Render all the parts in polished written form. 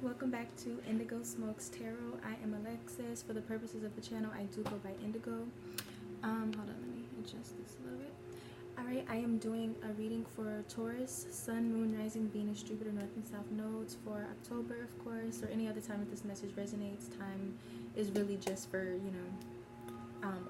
welcome back to Indigo Smokes Tarot. I am Alexis. For the purposes of the channel, I do go by Indigo. Hold on, let me adjust this a little bit. Alright, I am doing a reading for Taurus, Sun, Moon, Rising, Venus, Jupiter, North and South nodes for October, of course, or any other time that this message resonates. Time is really just for,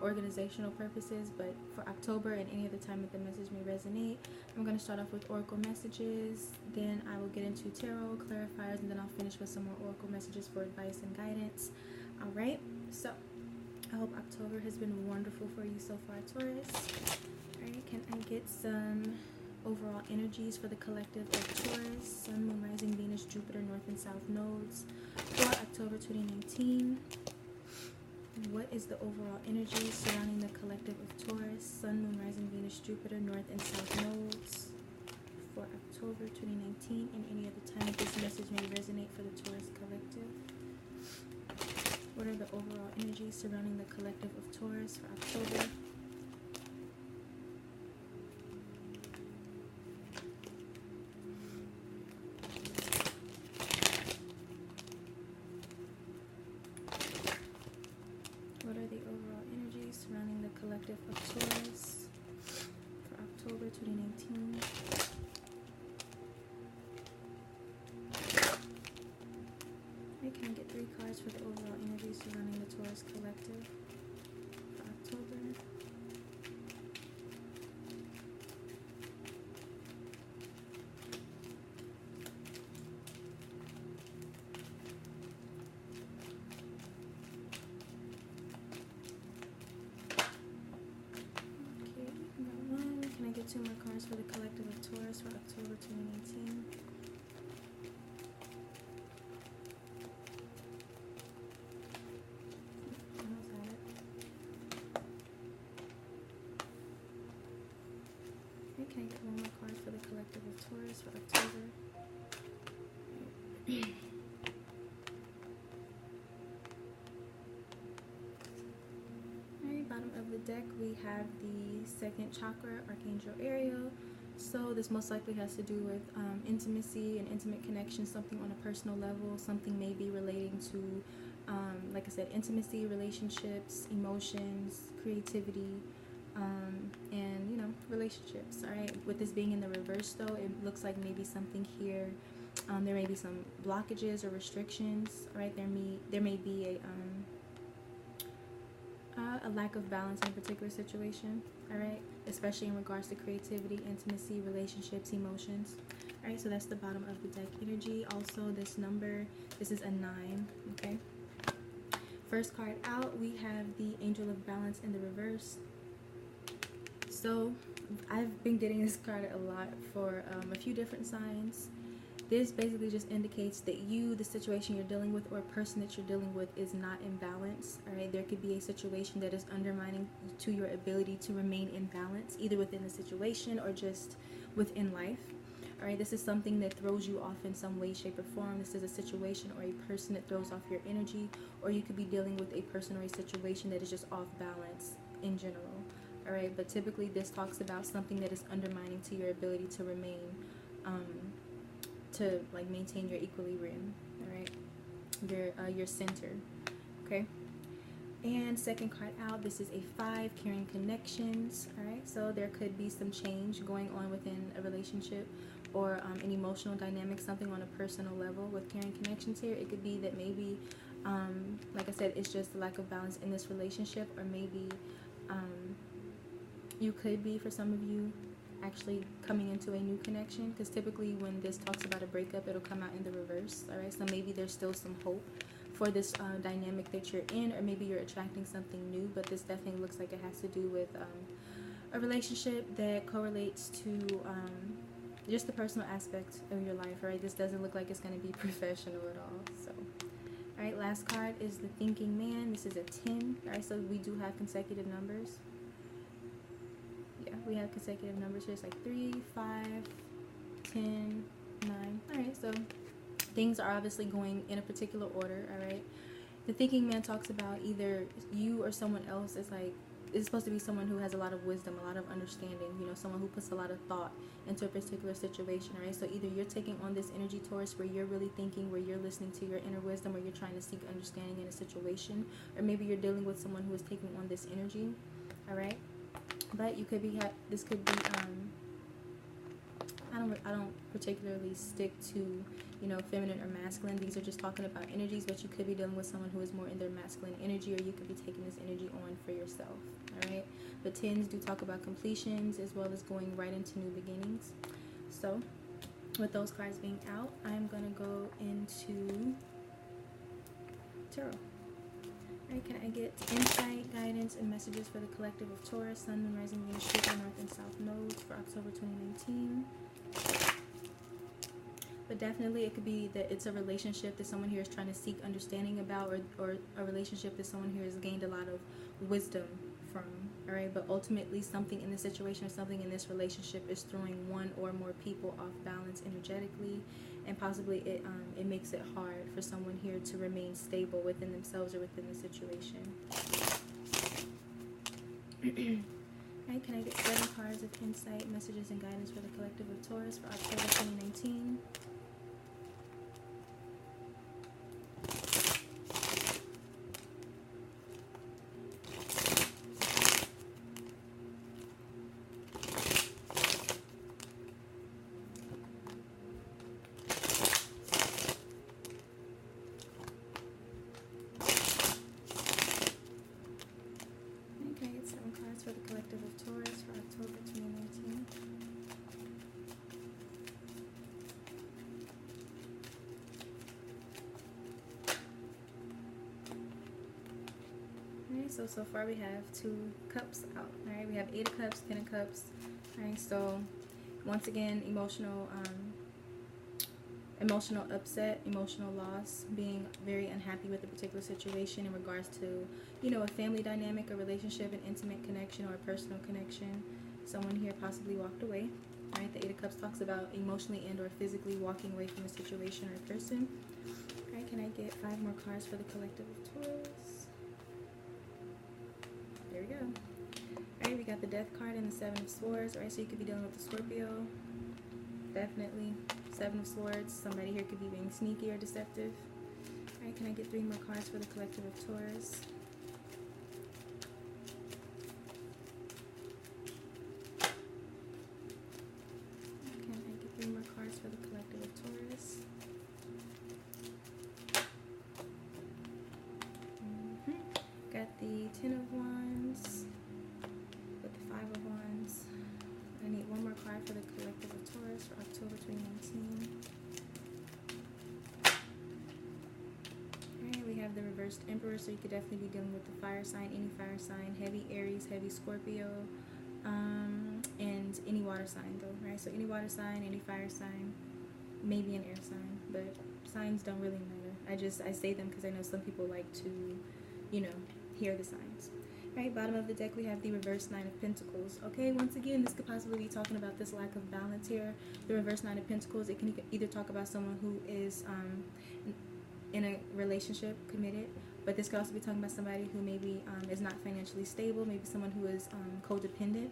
organizational purposes, but for October and any other time that the message may resonate, I'm going to start off with oracle messages, then I will get into tarot clarifiers, and then I'll finish with some more oracle messages for advice and guidance. Alright, so I hope October has been wonderful for you so far, Taurus. Alright, can I get some overall energies for the collective of Taurus, Sun, Moon, Rising, Venus, Jupiter, North and South nodes for October 2019? What is the overall energy surrounding the collective of Taurus, Sun, Moon, Rising, Venus, Jupiter, North and South nodes for October 2019 and any other time that this message may resonate for the Taurus collective? What are the overall energies surrounding the collective of Taurus for October? What are the overall energies surrounding the collective of Taurus for October 2019? Okay, can I get 3 cards for the overall energies surrounding the Taurus collective for October? Can I get 2 more cards for the collective of Taurus for October 2019? Almost had it. Okay, can I get 1 more card for the collective of Taurus for October? Bottom of the deck, we have the second chakra, Archangel Ariel. So this most likely has to do with intimacy and intimate connection, something on a personal level, something maybe relating to, like I said, intimacy, relationships, emotions, creativity, and, relationships. All right, with this being in the reverse, though, it looks like maybe something here, there may be some blockages or restrictions. All right, there may be a lack of balance in a particular situation, all right, especially in regards to creativity, intimacy, relationships, emotions. All right, so that's the bottom of the deck energy. Also, this number, this is a 9. Okay, first card out, we have the Angel of Balance in the reverse. So I've been getting this card a lot for a few different signs. This basically just indicates that the situation you're dealing with, or a person that you're dealing with, is not in balance. All right, there could be a situation that is undermining to your ability to remain in balance, either within the situation or just within life. All right, this is something that throws you off in some way, shape, or form. This is a situation or a person that throws off your energy, or you could be dealing with a person or a situation that is just off balance in general. All right, but typically this talks about something that is undermining to your ability to remain to maintain your equilibrium, all right, your center. Okay, and second card out, this is a 5, carrying connections. All right, so there could be some change going on within a relationship or an emotional dynamic, something on a personal level with carrying connections here. It could be that maybe like I said, it's just a lack of balance in this relationship, or maybe you could be, for some of you, actually coming into a new connection, because typically when this talks about a breakup, it'll come out in the reverse. All right, so maybe there's still some hope for this dynamic that you're in, or maybe you're attracting something new, but this definitely looks like it has to do with a relationship that correlates to just the personal aspect of your life. All right, this doesn't look like it's going to be professional at all. So all right, last card is the Thinking Man. This is a 10. All right, so we do have consecutive numbers. Yeah, we have consecutive numbers here. It's like 3, 5, 10, 9. All right, so things are obviously going in a particular order. All right, the Thinking Man talks about either you or someone else is like it's supposed to be someone who has a lot of wisdom, a lot of understanding, you know, someone who puts a lot of thought into a particular situation, right? So either you're taking on this energy, Taurus, where you're really thinking, where you're listening to your inner wisdom, or you're trying to seek understanding in a situation, or maybe you're dealing with someone who is taking on this energy, all right? But you could be, this could be, I don't particularly stick to, you know, feminine or masculine. These are just talking about energies, but you could be dealing with someone who is more in their masculine energy, or you could be taking this energy on for yourself, all right? But tens do talk about completions as well as going right into new beginnings. So with those cards being out, I'm going to go into tarot. All right, can I get insight, guidance, and messages for the collective of Taurus, Sun, Moon, Rising, Venus, Jupiter, North and South nodes for October 2019? But definitely it could be that it's a relationship that someone here is trying to seek understanding about, or a relationship that someone here has gained a lot of wisdom from, all right? But ultimately something in this situation or something in this relationship is throwing one or more people off balance energetically, and possibly it makes it hard for someone here to remain stable within themselves or within the situation. All right, can I get 7 cards of insight, messages, and guidance for the collective of Taurus for October 2019? For the collective of Taurus for October 2019. Alright, so far we have 2 cups out. Alright, we have 8 of cups, 10 of cups. Alright, so once again, emotional upset, emotional loss, being very unhappy with a particular situation in regards to, you know, a family dynamic, a relationship, an intimate connection, or a personal connection. Someone here possibly walked away. All right, the 8 of Cups talks about emotionally and or physically walking away from a situation or a person. All right, can I get 5 more cards for the collective of Taurus? There we go. All right, we got the Death card and the 7 of Swords. All right, so you could be dealing with the Scorpio. Definitely. 7 of Swords. Somebody here could be being sneaky or deceptive. Alright, can I get 3 more cards for the collective of Taurus? Can I get 3 more cards for the collective of Taurus? Got the 10 of Wands with the 5 of Wands. I need 1 more card for the collective of Taurus for October 2019. Alright, we have the reversed Emperor, so you could definitely be dealing with the fire sign, any fire sign, heavy Aries, heavy Scorpio, and any water sign though, right? So any water sign, any fire sign, maybe an air sign, but signs don't really matter. I say them because I know some people like to, you know, hear the signs. Right, bottom of the deck we have the reverse 9 of Pentacles. Okay, once again, this could possibly be talking about this lack of balance here. The reverse 9 of Pentacles, it can either talk about someone who is in a relationship, committed, but this could also be talking about somebody who maybe is not financially stable, maybe someone who is codependent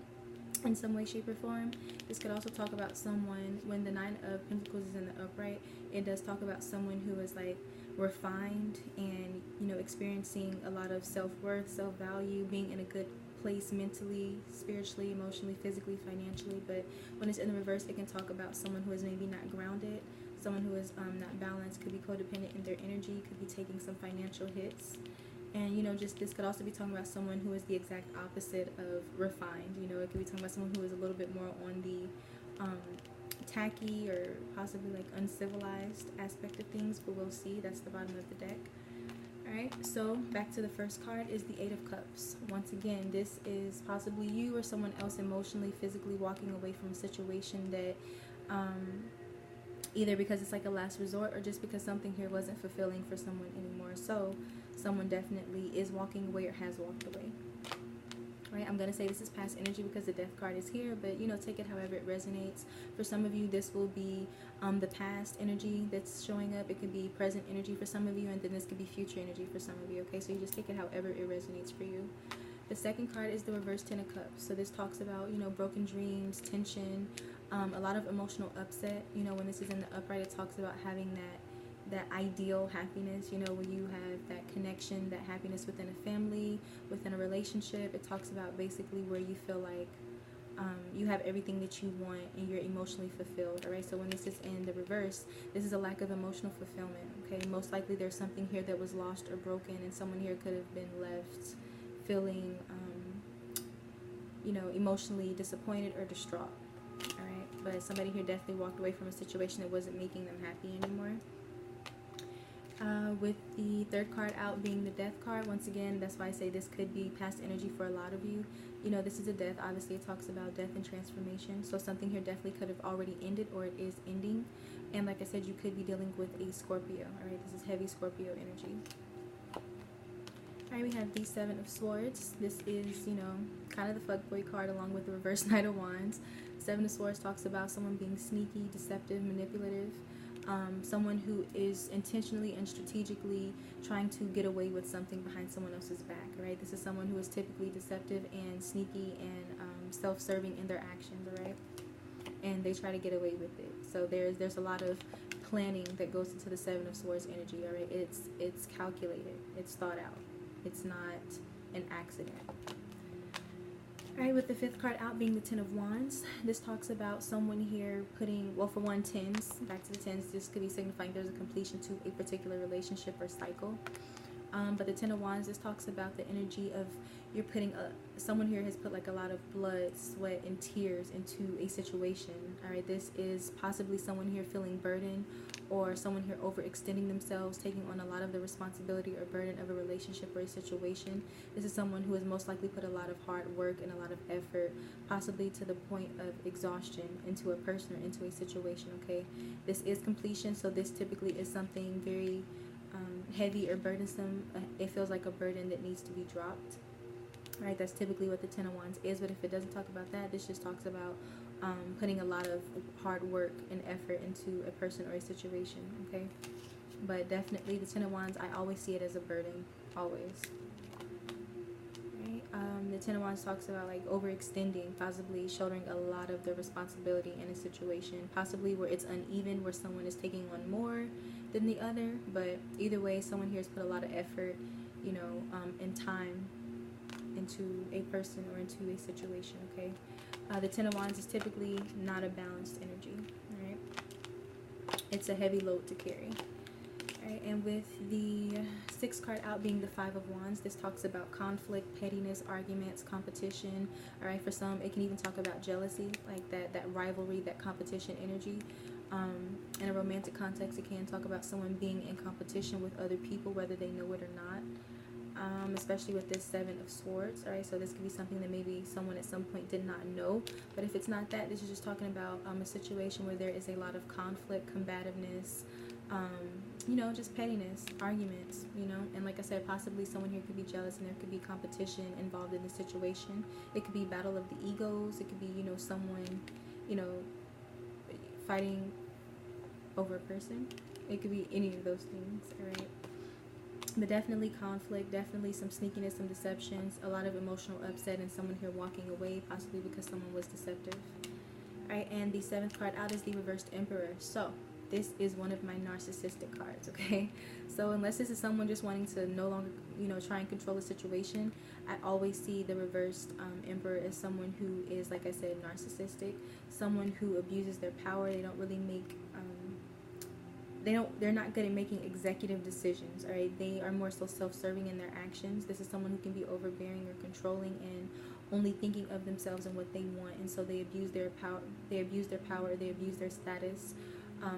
in some way, shape, or form. This could also talk about someone, when the 9 of Pentacles is in the upright, it does talk about someone who is like refined and, you know, experiencing a lot of self-worth, self-value, being in a good place mentally, spiritually, emotionally, physically, financially. But when it's in the reverse, it can talk about someone who is maybe not grounded, someone who is not balanced, could be codependent in their energy, could be taking some financial hits. And, you know, just this could also be talking about someone who is the exact opposite of refined. You know, it could be talking about someone who is a little bit more on the tacky or possibly like uncivilized aspect of things, but we'll see. That's the bottom of the deck. Alright, so back to the first card is the 8 of Cups. Once again, this is possibly you or someone else emotionally, physically walking away from a situation that either because it's like a last resort or just because something here wasn't fulfilling for someone anymore. So someone definitely is walking away or has walked away. Right, I'm going to say this is past energy because the Death card is here, but, you know, take it however it resonates. For some of you, this will be the past energy that's showing up. It could be present energy for some of you, and then this could be future energy for some of you, okay? So you just take it however it resonates for you. The second card is the reverse Ten of Cups. So this talks about, you know, broken dreams, tension, a lot of emotional upset. You know, when this is in the upright, it talks about having that ideal happiness, you know, where you have that connection, that happiness within a family, within a relationship. It talks about basically where you feel like you have everything that you want and you're emotionally fulfilled. All right, so when this is in the reverse, this is a lack of emotional fulfillment. Okay, most likely there's something here that was lost or broken, and someone here could have been left feeling you know, emotionally disappointed or distraught. All right, but somebody here definitely walked away from a situation that wasn't making them happy anymore. With the third card out being the death card, once again, that's why I say this could be past energy for a lot of you. You know, this is a death. Obviously, it talks about death and transformation. So something here definitely could have already ended, or it is ending. And like I said, you could be dealing with a Scorpio. All right, this is heavy Scorpio energy. All right, we have the Seven of Swords. This is, you know, kind of the fuckboy card along with the reverse Knight of Wands. Seven of Swords talks about someone being sneaky, deceptive, manipulative. Someone who is intentionally and strategically trying to get away with something behind someone else's back, right? This is someone who is typically deceptive and sneaky and self-serving in their actions, all right? And they try to get away with it. So there's a lot of planning that goes into the Seven of Swords energy, all right? It's calculated. It's thought out. It's not an accident. Alright, with the fifth card out being the Ten of Wands, this talks about someone here putting, well, for one, tens, back to the tens, this could be signifying there's a completion to a particular relationship or cycle. But the Ten of Wands, this talks about the energy of you're putting, someone here has put like a lot of blood, sweat, and tears into a situation. Alright, this is possibly someone here feeling burdened, or someone here overextending themselves, taking on a lot of the responsibility or burden of a relationship or a situation. This is someone who has most likely put a lot of hard work and a lot of effort, possibly to the point of exhaustion, into a person or into a situation, okay? This is completion, so this typically is something very heavy or burdensome. It feels like a burden that needs to be dropped. All right, that's typically what the Ten of Wands is, but if it doesn't talk about that, this just talks about putting a lot of hard work and effort into a person or a situation, okay? But definitely the Ten of Wands, I always see it as a burden, always. Right? The Ten of Wands talks about like overextending, possibly shouldering a lot of the responsibility in a situation, possibly where it's uneven, where someone is taking on more than the other, but either way, someone here has put a lot of effort, you know, and time into a person or into a situation, okay? The Ten of Wands is typically not a balanced energy, right? It's a heavy load to carry. Right, and with the sixth card out being the Five of Wands, this talks about conflict, pettiness, arguments, competition. All right, for some, it can even talk about jealousy, like that rivalry, that competition energy. In a romantic context, it can talk about someone being in competition with other people, whether they know it or not. Especially with this Seven of Swords. All right, so this could be something that maybe someone at some point did not know, but if it's not that, this is just talking about a situation where there is a lot of conflict, combativeness, you know, just pettiness, arguments, you know, and like I said, possibly someone here could be jealous and there could be competition involved in the situation. It could be battle of the egos. It could be, you know, someone, you know, fighting over a person. It could be any of those things, all right? But definitely conflict, definitely some sneakiness, some deceptions, a lot of emotional upset, and someone here walking away, possibly because someone was deceptive. All right, and the seventh card out is the reversed Emperor. So this is one of my narcissistic cards, okay? So unless this is someone just wanting to no longer, you know, try and control the situation, I always see the reversed Emperor as someone who is, like I said, narcissistic, someone who abuses their power. They don't really make they're not good at making executive decisions, all right? They are more so self-serving in their actions. This is someone who can be overbearing or controlling and only thinking of themselves and what they want, and so they abuse their power, they abuse their status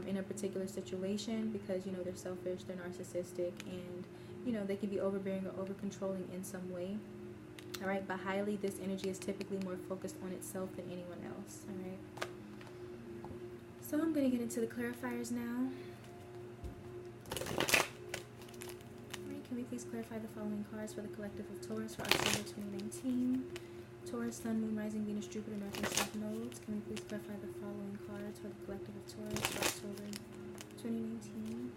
in a particular situation because, you know, they're selfish, they're narcissistic, and, you know, they can be overbearing or over-controlling in some way, all right? But highly, this energy is typically more focused on itself than anyone else, all right? So I'm going to get into the clarifiers now. Alright, can we please clarify the following cards for the collective of Taurus for October 2019? Taurus, Sun, Moon, Rising, Venus, Jupiter, North and South nodes. Can we please clarify the following cards for the collective of Taurus for October 2019?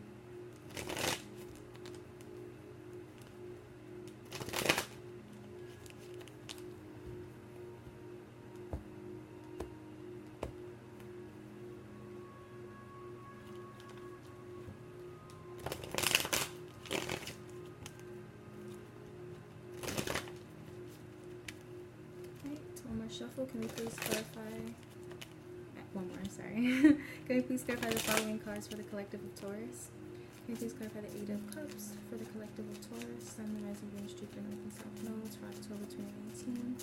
shuffle, can we please clarify? One more, sorry. Can we please clarify the following cards for the collective of Taurus? Can you please clarify the Eight of Cups for the collective of Taurus, Sun, the Rising, Venus, Jupiter, North and South nodes for October 2019?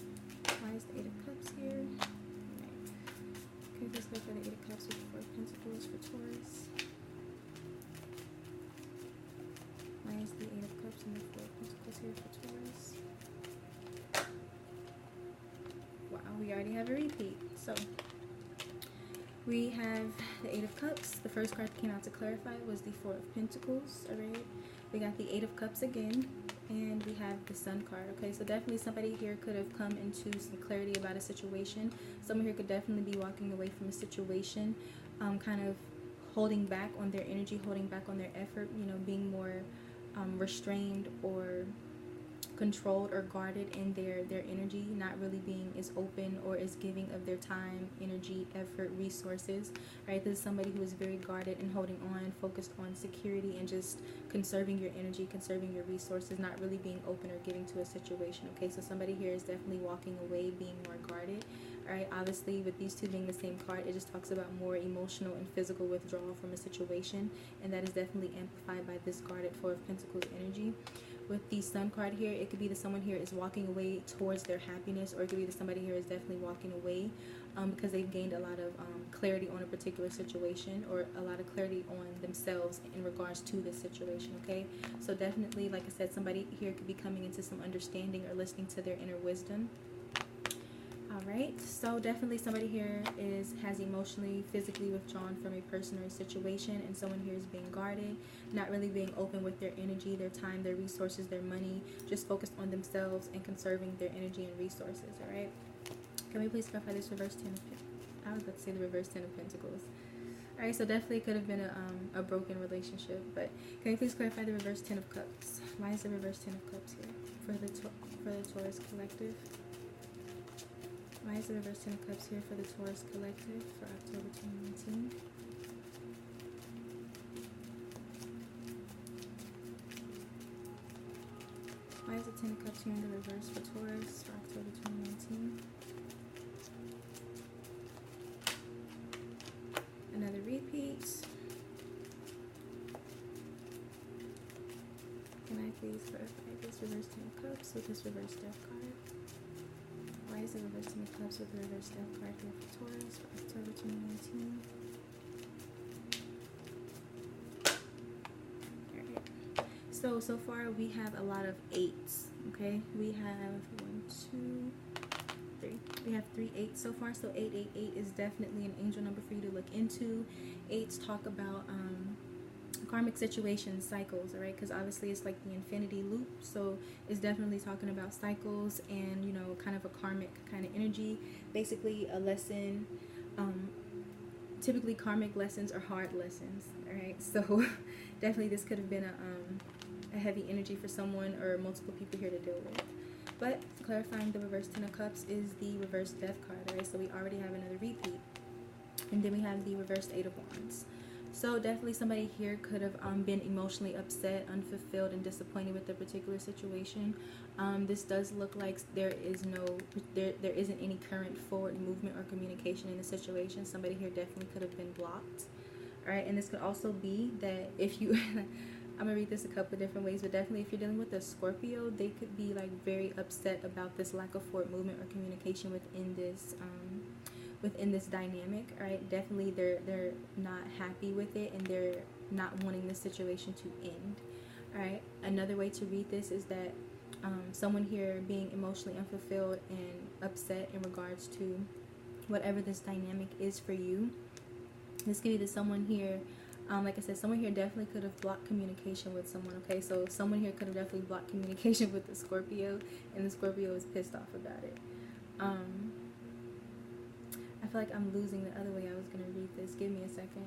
Why is the Eight of Cups here? Alright. Can you please clarify the Eight of Cups with the Four of Pentacles for Taurus? Why is the Eight of Cups and the Four of Pentacles here for Taurus? Wow, we already have a repeat. So we have the Eight of Cups. The first card that came out to clarify was the Four of Pentacles. Alright. We got the Eight of Cups again. And we have the Sun card. Okay, so definitely somebody here could have come into some clarity about a situation. Someone here could definitely be walking away from a situation, kind of holding back on their energy, holding back on their effort, you know, being more restrained or controlled or guarded in their energy, not really being as open or as giving of their time, energy, effort, resources, right? This is somebody who is very guarded and holding on, focused on security and just conserving your energy, conserving your resources, not really being open or giving to a situation. Okay, so somebody here is definitely walking away, being more guarded. All right, obviously with these two being the same card, it just talks about more emotional and physical withdrawal from a situation, and that is definitely amplified by this guarded Four of Pentacles energy. With the Sun card here, it could be that someone here is walking away towards their happiness, or it could be that somebody here is definitely walking away because they've gained a lot of clarity on a particular situation, or a lot of clarity on themselves in regards to this situation. Okay, so definitely, like I said, somebody here could be coming into some understanding or listening to their inner wisdom. Alright, so definitely somebody here has emotionally, physically withdrawn from a person or a situation, and someone here is being guarded, not really being open with their energy, their time, their resources, their money, just focused on themselves and conserving their energy and resources. Alright, can we please clarify this reverse 10 of Pentacles? I was about to say the reverse 10 of Pentacles. Alright, so definitely could have been a broken relationship, but can you please clarify the reverse 10 of Cups? Why is the reverse 10 of Cups here for the Taurus collective? Why is the reverse 10 of Cups here for the Taurus collective for October 2019? Why is the 10 of Cups here in the reverse for Taurus for October 2019? Another repeat. Can I please clarify this reverse 10 of Cups with this reverse Death card? Why is the reverse 10 of Cups with the reverse Death card here for Taurus for October 2019? Alright. So far we have a lot of 8s. Okay, we have 1, 2, 3. We have 3 8s so far. So 888 is definitely an angel number for you to look into. 8s talk about karmic situations, cycles, all right, because obviously it's like the infinity loop, so it's definitely talking about cycles and, you know, kind of a karmic kind of energy, basically a lesson. Typically karmic lessons are hard lessons, all right, so definitely this could have been a heavy energy for someone or multiple people here to deal with. But clarifying the reverse 10 of Cups is the reverse Death card, all right, so we already have another repeat, and then we have the reverse 8 of Wands. So definitely somebody here could have been emotionally upset, unfulfilled, and disappointed with the particular situation. This does look like there isn't any current forward movement or communication in the situation. Somebody here definitely could have been blocked. All right, and this could also be that if you, I'm gonna read this a couple of different ways, but definitely if you're dealing with a Scorpio, they could be like very upset about this lack of forward movement or communication within this dynamic. All right, definitely they're not happy with it, and they're not wanting the situation to end. All right, another way to read this is that someone here being emotionally unfulfilled and upset in regards to whatever this dynamic is for you. This could be that someone here, like I said, someone here definitely could have blocked communication with someone. Okay, so someone here could have definitely blocked communication with the Scorpio, and the Scorpio is pissed off about it. I feel like I'm losing the other way I was going to read this. Give me a second.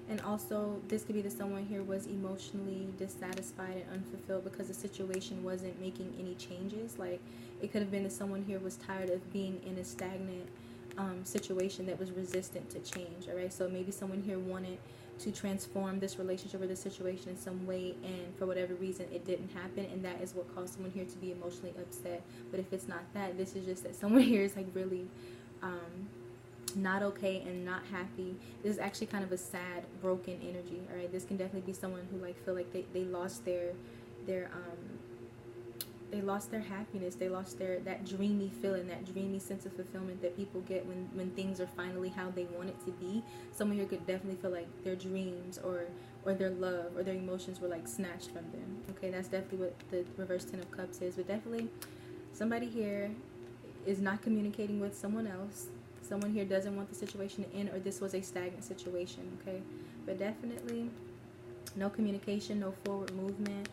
And also, this could be that someone here was emotionally dissatisfied and unfulfilled because the situation wasn't making any changes. Like, it could have been that someone here was tired of being in a stagnant situation that was resistant to change. All right, so maybe someone here wanted to transform this relationship or this situation in some way, and for whatever reason it didn't happen, and that is what caused someone here to be emotionally upset. But if it's not that, this is just that someone here is like really not okay and not happy. This is actually kind of a sad, broken energy. All right, this can definitely be someone who like feel like they lost their they lost their happiness, they lost that dreamy feeling, that dreamy sense of fulfillment that people get when things are finally how they want it to be. Someone here could definitely feel like their dreams or their love or their emotions were like snatched from them. Okay, that's definitely what the reverse Ten of Cups is. But definitely somebody here is not communicating with someone else. Someone here doesn't want the situation to end, or this was a stagnant situation. Okay, but definitely no communication, no forward movement.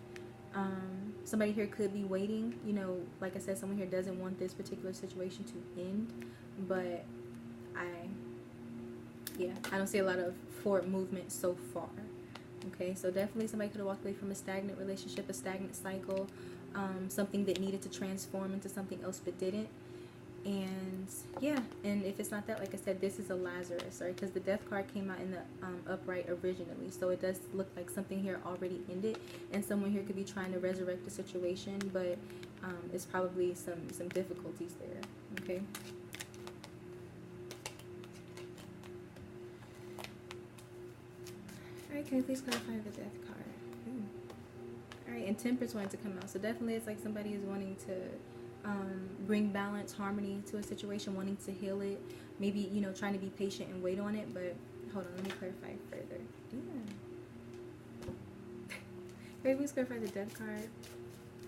Somebody here could be waiting, you know, like I said, someone here doesn't want this particular situation to end, but I don't see a lot of forward movement so far. Okay, so definitely somebody could have walked away from a stagnant relationship, a stagnant cycle, something that needed to transform into something else but didn't. And yeah, and if it's not that, like I said, this is a Lazarus, right? Because the Death card came out in the upright originally, so it does look like something here already ended, and someone here could be trying to resurrect the situation, but it's probably some difficulties there. Okay. All right, can you please clarify the Death card? Ooh. All right, and Temperance wanted to come out, so definitely it's like somebody is wanting to bring balance, harmony to a situation, wanting to heal it, maybe, you know, trying to be patient and wait on it. But hold on, let me clarify further. Maybe let's clarify the Death card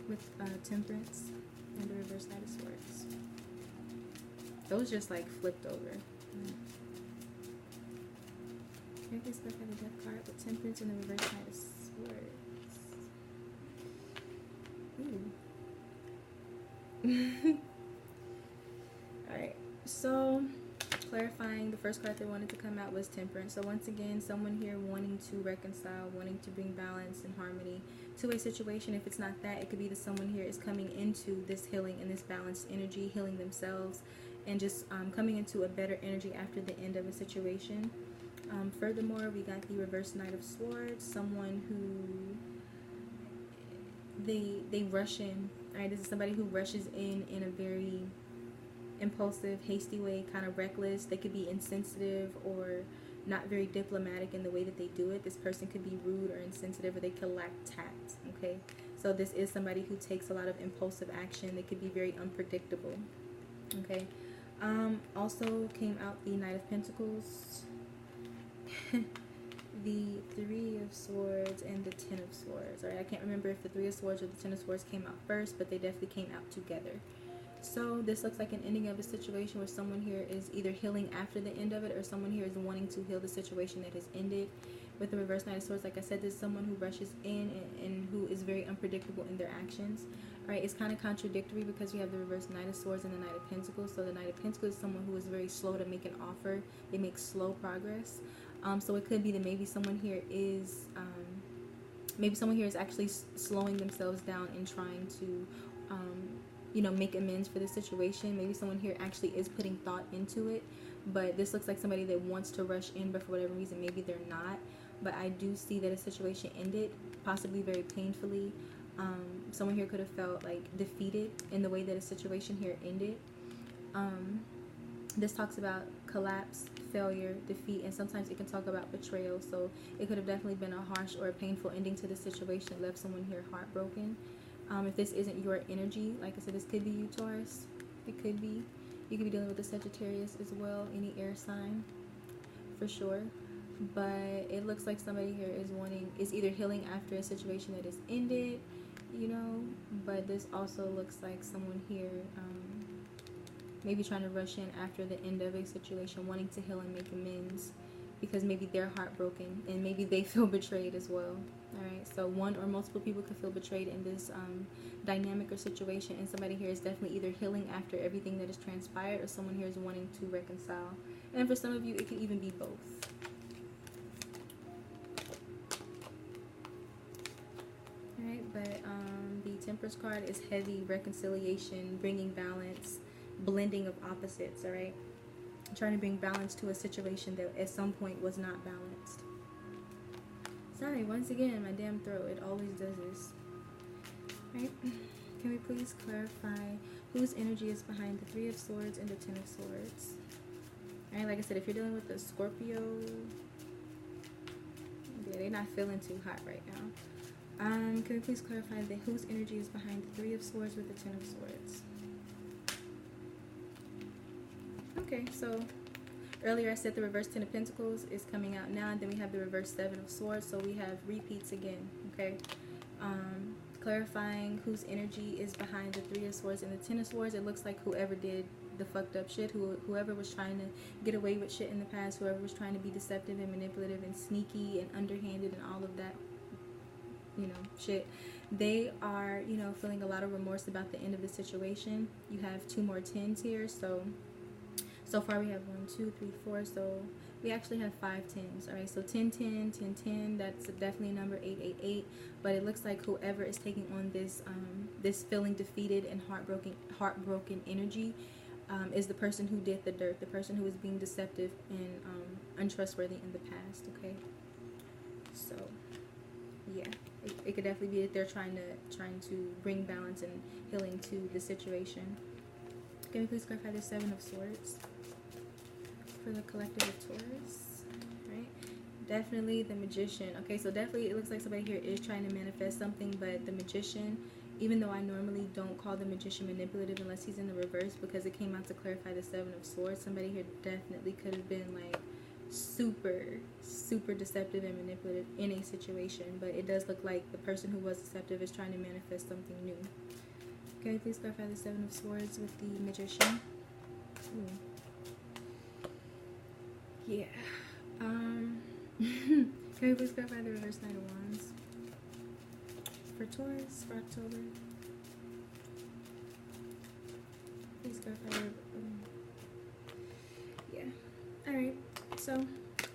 with Temperance and the reverse Knight of Swords. Those just like flipped over. Maybe let's clarify the Death card with Temperance and the reverse Knight of Swords. Ooh. Alright, so clarifying, the first card they wanted to come out was Temperance. So once again, someone here wanting to reconcile, wanting to bring balance and harmony to a situation. If it's not that, it could be that someone here is coming into this healing and this balanced energy, healing themselves, and just coming into a better energy after the end of a situation. Furthermore, we got the reverse Knight of Swords, someone who they rush in. All right, this is somebody who rushes in a very impulsive, hasty way, kind of reckless. They could be insensitive or not very diplomatic in the way that they do it. This person could be rude or insensitive, or they could lack tact. Okay, so this is somebody who takes a lot of impulsive action. They could be very unpredictable. Okay, also came out the Knight of Pentacles, the Three of Swords, and the Ten of Swords. All right, I can't remember if the Three of Swords or the Ten of Swords came out first, but they definitely came out together. So this looks like an ending of a situation where someone here is either healing after the end of it, or someone here is wanting to heal the situation that has ended. With the reverse Knight of Swords, like I said, there's someone who rushes in and who is very unpredictable in their actions. All right, it's kind of contradictory because we have the reverse Knight of Swords and the Knight of Pentacles. So the Knight of Pentacles is someone who is very slow to make an offer. They make slow progress. So it could be that maybe someone here is actually slowing themselves down and trying to you know, make amends for the situation. Maybe someone here actually is putting thought into it, but this looks like somebody that wants to rush in, but for whatever reason maybe they're not. But I do see that a situation ended, possibly very painfully. Someone here could have felt like defeated in the way that a situation here ended. This talks about collapse, failure, defeat, and sometimes it can talk about betrayal. So it could have definitely been a harsh or a painful ending to the situation that left someone here heartbroken. If this isn't your energy, like I said, this could be you, Taurus. It could be. You could be dealing with the Sagittarius as well, any air sign, for sure. But it looks like somebody here is either healing after a situation that is ended, you know, but this also looks like someone here maybe trying to rush in after the end of a situation, wanting to heal and make amends because maybe they're heartbroken and maybe they feel betrayed as well. All right, so one or multiple people could feel betrayed in this dynamic or situation, and somebody here is definitely either healing after everything that has transpired, or someone here is wanting to reconcile. And for some of you, it could even be both. All right, but the Temperance card is heavy, reconciliation, bringing balance, blending of opposites. All right, trying to bring balance to a situation that at some point was not balanced. Sorry, once again, my damn throat, it always does this. Right? Can we please clarify whose energy is behind the Three of Swords and the Ten of Swords? Alright, like I said, if you're dealing with a Scorpio, yeah, they're not feeling too hot right now. Can we please clarify that whose energy is behind the Three of Swords with the Ten of Swords? Okay, so earlier I said the reverse Ten of Pentacles is coming out now, and then we have the reverse Seven of Swords, so we have repeats again, okay? Clarifying whose energy is behind the Three of Swords and the Ten of Swords. It looks like whoever did the fucked up shit, whoever was trying to get away with shit in the past, whoever was trying to be deceptive and manipulative and sneaky and underhanded and all of that, you know, shit, they are, you know, feeling a lot of remorse about the end of the situation. You have 2 more 10s here, so far we have 1, 2, 3, 4, so we actually have 5 10s. All right, so 10 10 10 10, that's definitely a number. 8 8 8, but it looks like whoever is taking on this this feeling defeated and heartbroken energy is the person who did the dirt, the person who was being deceptive and untrustworthy in the past. Okay, so yeah, it could definitely be that they're trying to bring balance and healing to the situation. Can we please clarify the Seven of Swords for the collective of Taurus? Right, definitely the Magician. Okay, so definitely it looks like somebody here is trying to manifest something, but the Magician, even though I normally don't call the Magician manipulative unless he's in the reverse, because it came out to clarify the Seven of Swords, somebody here definitely could have been like super deceptive and manipulative in a situation, but it does look like the person who was deceptive is trying to manifest something new. Can you please clarify the Seven of Swords with the Magician? Ooh. Yeah. Can you please clarify the reverse Knight of Wands for Taurus for October? Please clarify yeah. Alright, so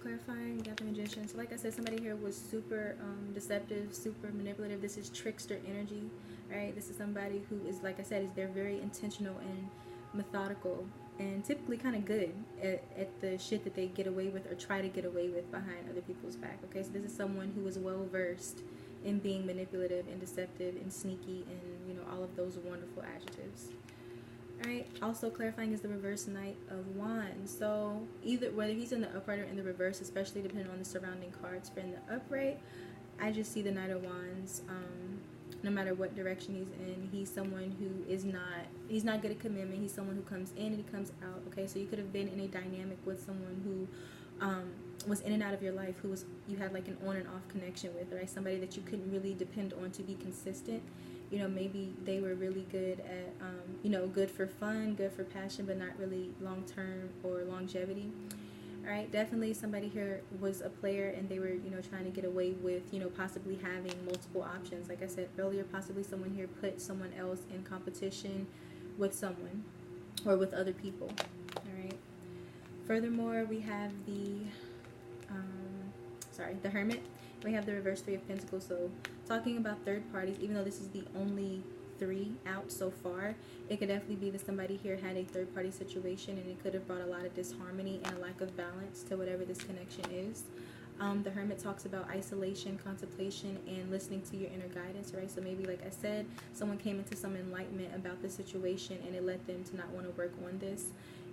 clarifying, we got the Magician. So like I said, somebody here was super deceptive, super manipulative. This is trickster energy. Alright, this is somebody who is, like I said, they're very intentional and methodical and typically kind of good at the shit that they get away with or try to get away with behind other people's back. Okay, so this is someone who is well versed in being manipulative and deceptive and sneaky and, you know, all of those wonderful adjectives. Alright, also clarifying is the reverse Knight of Wands. So either whether he's in the upright or in the reverse, especially depending on the surrounding cards. For in the upright, I just see the Knight of Wands. No matter what direction he's in, he's someone who is he's not good at commitment. He's someone who comes in and he comes out. Okay, so you could have been in a dynamic with someone who was in and out of your life, you had like an on and off connection with, right? Somebody that you couldn't really depend on to be consistent. You know, maybe they were really good at, you know, good for fun, good for passion, but not really long term or longevity. Alright, definitely somebody here was a player and they were, you know, trying to get away with, you know, possibly having multiple options. Like I said earlier, possibly someone here put someone else in competition with someone or with other people. Alright. Furthermore, we have the Hermit. We have the reverse Three of Pentacles. So talking about third parties, even though this is the only 3 out so far, it could definitely be that somebody here had a third party situation and it could have brought a lot of disharmony and a lack of balance to whatever this connection is. The Hermit talks about isolation, contemplation, and listening to your inner guidance, right? So maybe, like I said, someone came into some enlightenment about the situation and it led them to not want to work on this.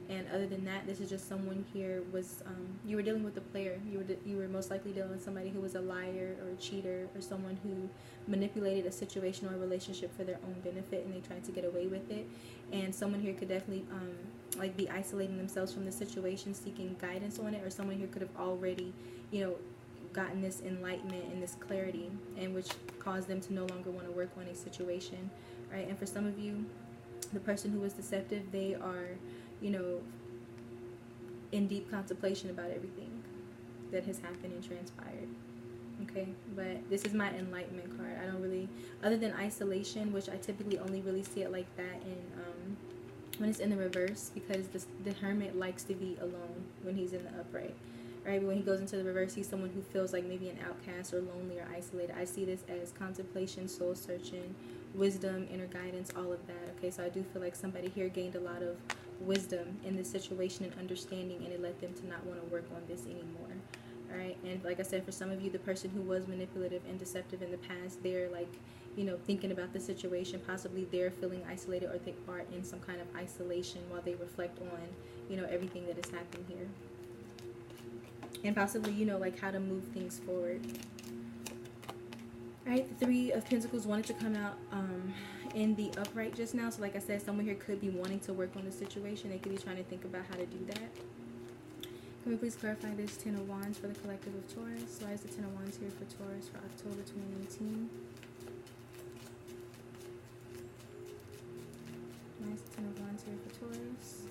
And other than that, this is just someone here was, you were dealing with a player. You were most likely dealing with somebody who was a liar or a cheater or someone who manipulated a situation or a relationship for their own benefit and they tried to get away with it. And someone here could definitely like be isolating themselves from the situation, seeking guidance on it, or someone here could have already, you know, gotten this enlightenment and this clarity, and which caused them to no longer want to work on a situation, right? And for some of you, the person who was deceptive, they are, you know, in deep contemplation about everything that has happened and transpired. Okay, but this is my enlightenment card. I don't really, other than isolation, which I typically only really see it like that in when it's in the reverse, because the Hermit likes to be alone when he's in the upright, right? But when he goes into the reverse, he's someone who feels like maybe an outcast or lonely or isolated. I see this as contemplation, soul searching, wisdom, inner guidance, all of that. Okay, so I do feel like somebody here gained a lot of wisdom in this situation and understanding, and it led them to not want to work on this anymore. All right, and like I said, for some of you, the person who was manipulative and deceptive in the past, they're like, you know, thinking about the situation. Possibly they're feeling isolated, or they are in some kind of isolation while they reflect on, you know, everything that is happening here, and possibly, you know, like how to move things forward. All right, the Three of Pentacles wanted to come out in the upright just now. So like I said, someone here could be wanting to work on the situation. They could be trying to think about how to do that. Can we please clarify this Ten of Wands for the collective of Taurus? Why is the Ten of Wands here for Taurus for October 2019? Why is the Ten of Wands here for Taurus?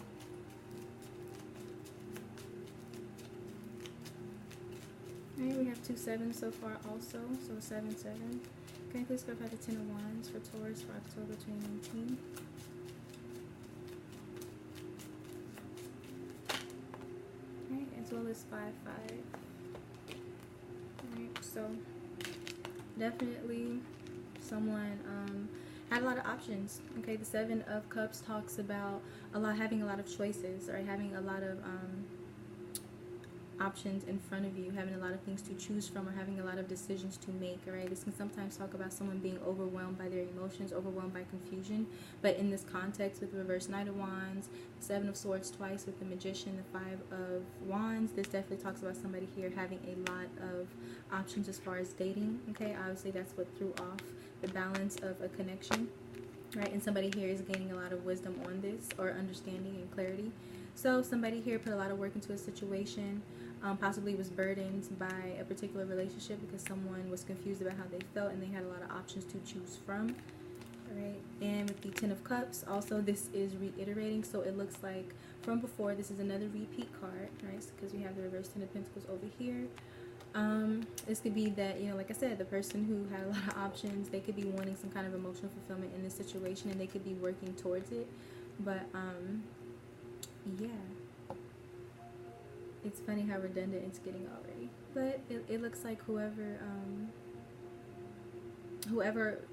Alright, we have 2 sevens so far also, so 7, 7. Can you please clarify the Ten of Wands for Taurus for October 2019? Alright, as well as 5, 5. Alright, so definitely someone had a lot of options. Okay, the Seven of Cups talks about having a lot of choices, or having a lot of options in front of you, having a lot of things to choose from, or having a lot of decisions to make. All right, this can sometimes talk about someone being overwhelmed by their emotions, overwhelmed by confusion. But in this context, with the reverse Knight of Wands, the Seven of Swords twice, with the Magician, the 5 of Wands, this definitely talks about somebody here having a lot of options as far as dating. Okay, obviously that's what threw off the balance of a connection, right? And somebody here is gaining a lot of wisdom on this, or understanding and clarity. So somebody here put a lot of work into a situation, possibly was burdened by a particular relationship because someone was confused about how they felt, and they had a lot of options to choose from. All right, and with the Ten of Cups, also this is reiterating, so it looks like from before this is another repeat card, right? Because we have the reverse Ten of Pentacles over here. This could be that, you know, like I said, the person who had a lot of options, they could be wanting some kind of emotional fulfillment in this situation, and they could be working towards it. But yeah, it's funny how redundant it's getting already. But it looks like whoever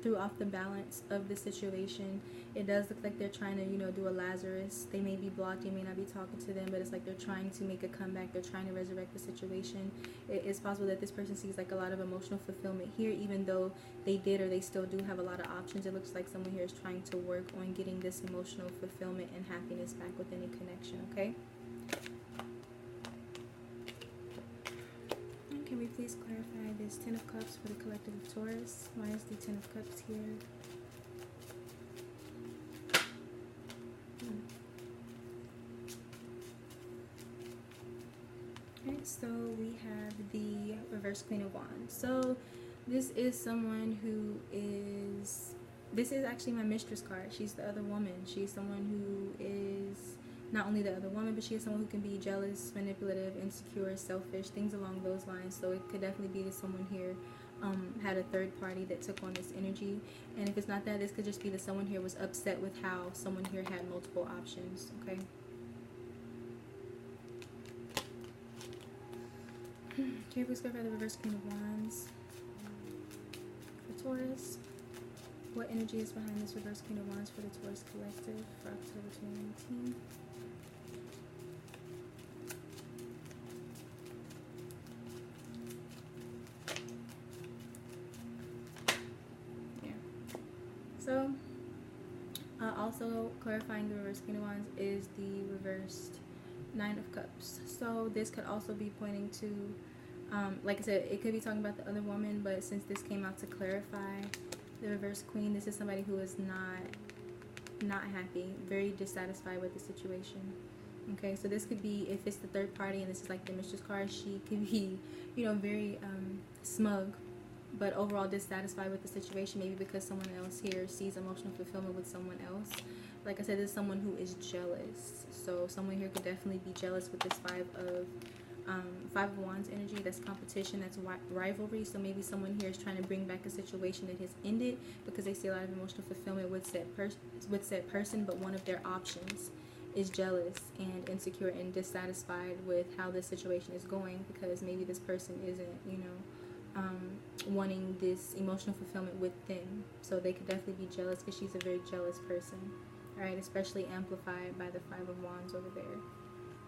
threw off the balance of the situation, it does look like they're trying to, you know, do a Lazarus. They may be blocked, you may not be talking to them, but it's like they're trying to make a comeback, they're trying to resurrect the situation. It's possible that this person sees like a lot of emotional fulfillment here, even though they did, or they still do have a lot of options. It looks like someone here is trying to work on getting this emotional fulfillment and happiness back within a connection. Okay, can we please clarify this Ten of Cups for the collective of Taurus? Why is the Ten of Cups here? Okay, so we have the reverse Queen of Wands. So this is someone who is, this is actually my mistress card. She's the other woman. She's someone who is not only the other woman, but she is someone who can be jealous, manipulative, insecure, selfish, things along those lines. So it could definitely be that someone here had a third party that took on this energy. And if it's not that, this could just be that someone here was upset with how someone here had multiple options. Okay, can you please go by the reverse Queen of Wands for Taurus? What energy is behind this reverse Queen of Wands for the Taurus collective for October 2019? So, also clarifying the reverse Queen of Wands is the reversed Nine of Cups. So this could also be pointing to, like I said, it could be talking about the other woman, but since this came out to clarify the reverse Queen, this is somebody who is not happy, very dissatisfied with the situation. Okay, so this could be, if it's the third party and this is like the mistress card, she could be, you know, very smug, but overall dissatisfied with the situation, maybe because someone else here sees emotional fulfillment with someone else. Like I said, this is someone who is jealous. So someone here could definitely be jealous with this Five of Wands energy. That's competition, that's rivalry. So maybe someone here is trying to bring back a situation that has ended because they see a lot of emotional fulfillment with said person, but one of their options is jealous and insecure and dissatisfied with how this situation is going, because maybe this person isn't, you know, wanting this emotional fulfillment with them. So they could definitely be jealous because she's a very jealous person. All right, especially amplified by the Five of Wands over there.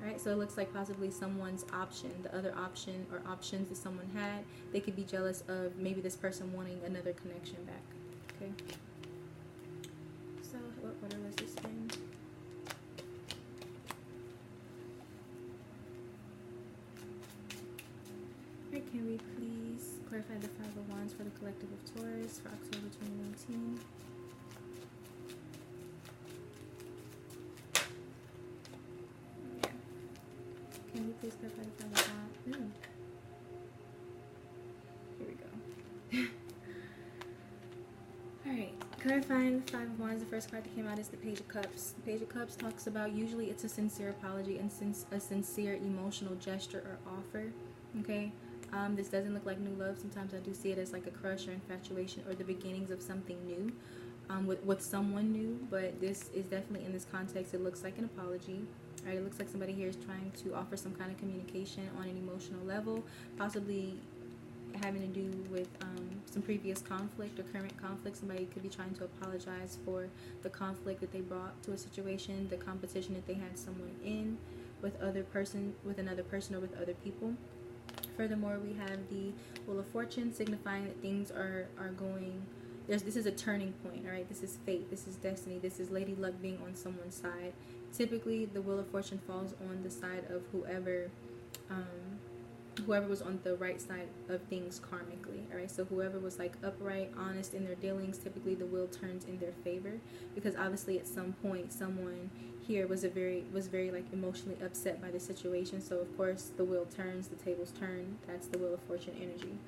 All right, so it looks like possibly someone's option, the other option or options that someone had, they could be jealous of maybe this person wanting another connection back. Okay. So what order was this in? Alright, can we please clarify the Five of Wands for the collective of Taurus for October 2019? Yeah. Can we please clarify the Five of Wands? Here we go. Alright, clarifying the Five of Wands, the first card that came out is the Page of Cups. The Page of Cups talks about, usually it's a sincere apology and a sincere emotional gesture or offer. Okay, this doesn't look like new love. Sometimes I do see it as like a crush or infatuation or the beginnings of something new with someone new, but this is definitely, in this context, it looks like an apology. Right, it looks like somebody here is trying to offer some kind of communication on an emotional level, possibly having to do with some previous conflict or current conflict. Somebody could be trying to apologize for the conflict that they brought to a situation, the competition that they had someone in with another person or with other people. Furthermore, we have the Wheel of Fortune, signifying that things are going, this is a turning point. All right, this is fate, this is destiny, this is Lady Luck being on someone's side. Typically the Wheel of Fortune falls on the side of whoever was on the right side of things karmically. All right, so whoever was like upright, honest in their dealings, typically the wheel turns in their favor, because obviously at some point someone here was very like emotionally upset by the situation. So of course the wheel turns, the tables turn. That's the Wheel of Fortune energy.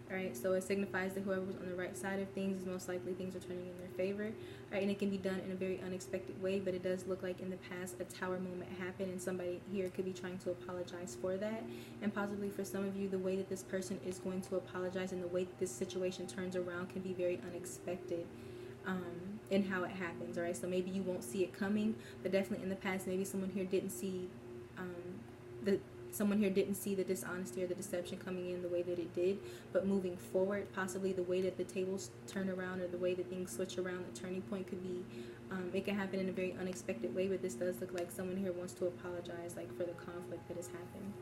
All right, so it signifies that whoever was on the right side of things is most likely things are turning in their favor. All right, and it can be done in a very unexpected way, but it does look like in the past a tower moment happened, and somebody here could be trying to apologize for that. And possibly for some of you, the way that this person is going to apologize and the way that this situation turns around can be very unexpected in how it happens. All right, so maybe you won't see it coming, but definitely in the past, maybe someone here didn't see the dishonesty or the deception coming in the way that it did, but moving forward, possibly the way that the tables turn around or the way that things switch around, the turning point could be, it can happen in a very unexpected way, but this does look like someone here wants to apologize like for the conflict that has happened.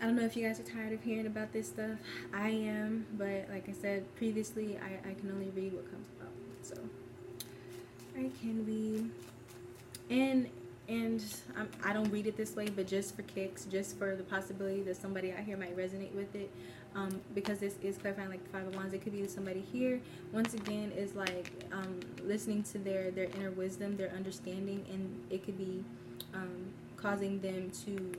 I don't know if you guys are tired of hearing about this stuff. I am, but like I said previously, I can only read what comes about. So can we, and I don't read it this way, but just for kicks, just for the possibility that somebody out here might resonate with it, because this is clarifying like the Five of Wands, it could be that somebody here once again is like listening to their inner wisdom, their understanding, and it could be causing them to,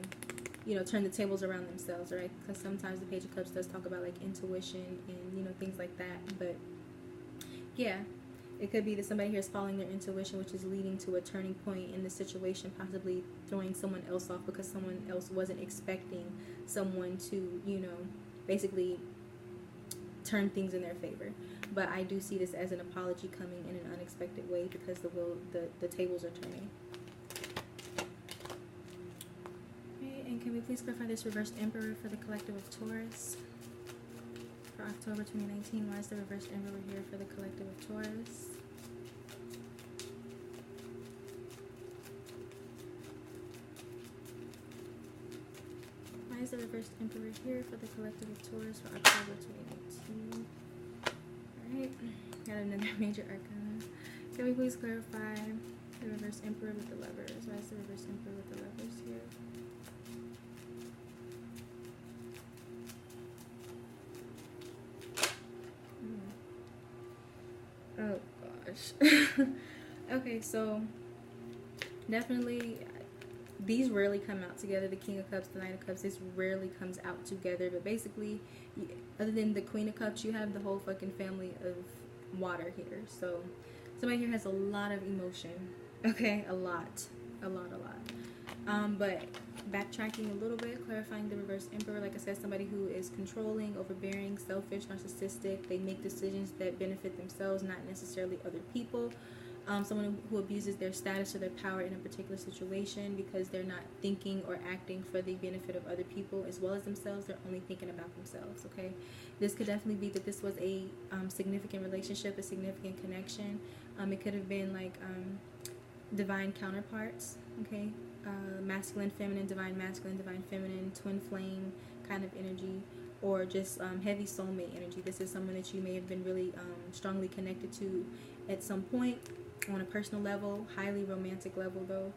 you know, turn the tables around themselves, right? Because sometimes the Page of Cups does talk about like intuition and, you know, things like that. But yeah, it could be that somebody here is following their intuition, which is leading to a turning point in the situation, possibly throwing someone else off because someone else wasn't expecting someone to, you know, basically turn things in their favor. But I do see this as an apology coming in an unexpected way because the tables are turning. Okay, and can we please clarify this reversed Emperor for the collective of Taurus for October 2019? Why is the reversed Emperor here for the collective of Taurus? Why is the reversed Emperor here for the collective of Taurus for October 2019? Alright, got another major arcana. Can we please clarify the reversed Emperor with the Lovers? Why is the reversed Emperor with the Lovers here? Oh gosh. Okay, so definitely these rarely come out together. The King of Cups, the Knight of Cups, this rarely comes out together. But basically, other than the Queen of Cups, you have the whole fucking family of water here. So somebody here has a lot of emotion. Okay, a lot. But backtracking a little bit, clarifying the reverse Emperor, like I said, somebody who is controlling, overbearing, selfish, narcissistic. They make decisions that benefit themselves, not necessarily other people. Someone who abuses their status or their power in a particular situation because they're not thinking or acting for the benefit of other people as well as themselves. They're only thinking about themselves, okay? This could definitely be that this was a significant relationship, a significant connection. It could have been like divine counterparts, okay? Masculine, feminine, divine feminine, twin flame kind of energy, or just heavy soulmate energy. This is someone that you may have been really strongly connected to at some point on a personal level, highly romantic level though.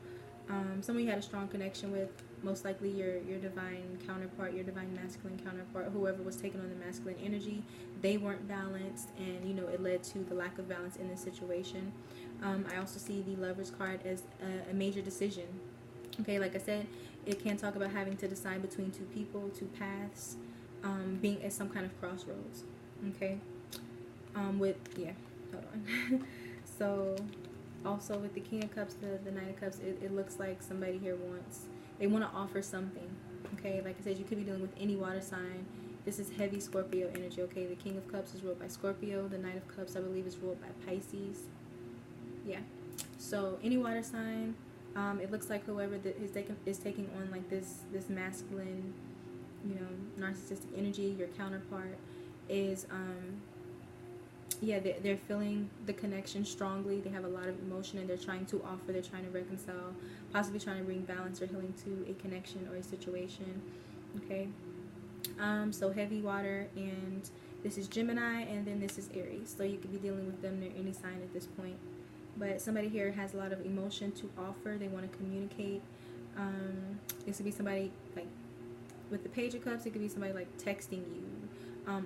Someone you had a strong connection with, most likely your divine counterpart, your divine masculine counterpart, whoever was taking on the masculine energy. They weren't balanced, and you know, it led to the lack of balance in this situation. I also see the Lover's card as a major decision. Okay, like I said, it can talk about having to decide between two people, two paths, being at some kind of crossroads. Okay, hold on. So also with the King of Cups, the Knight of Cups, it looks like somebody here they want to offer something. Okay, like I said, you could be dealing with any water sign. This is heavy Scorpio energy. Okay, the King of Cups is ruled by Scorpio. The Knight of Cups, I believe, is ruled by Pisces. Yeah, so any water sign. It looks like whoever is taking on like this masculine, you know, narcissistic energy, your counterpart, is they're feeling the connection strongly. They have a lot of emotion, and they're trying to reconcile, possibly trying to bring balance or healing to a connection or a situation. Okay, so heavy water, and this is Gemini, and then this is Aries. So you could be dealing with them. They're any sign at this point. But somebody here has a lot of emotion to offer. They want to communicate. This could be somebody like with the Page of Cups. It could be somebody like texting you,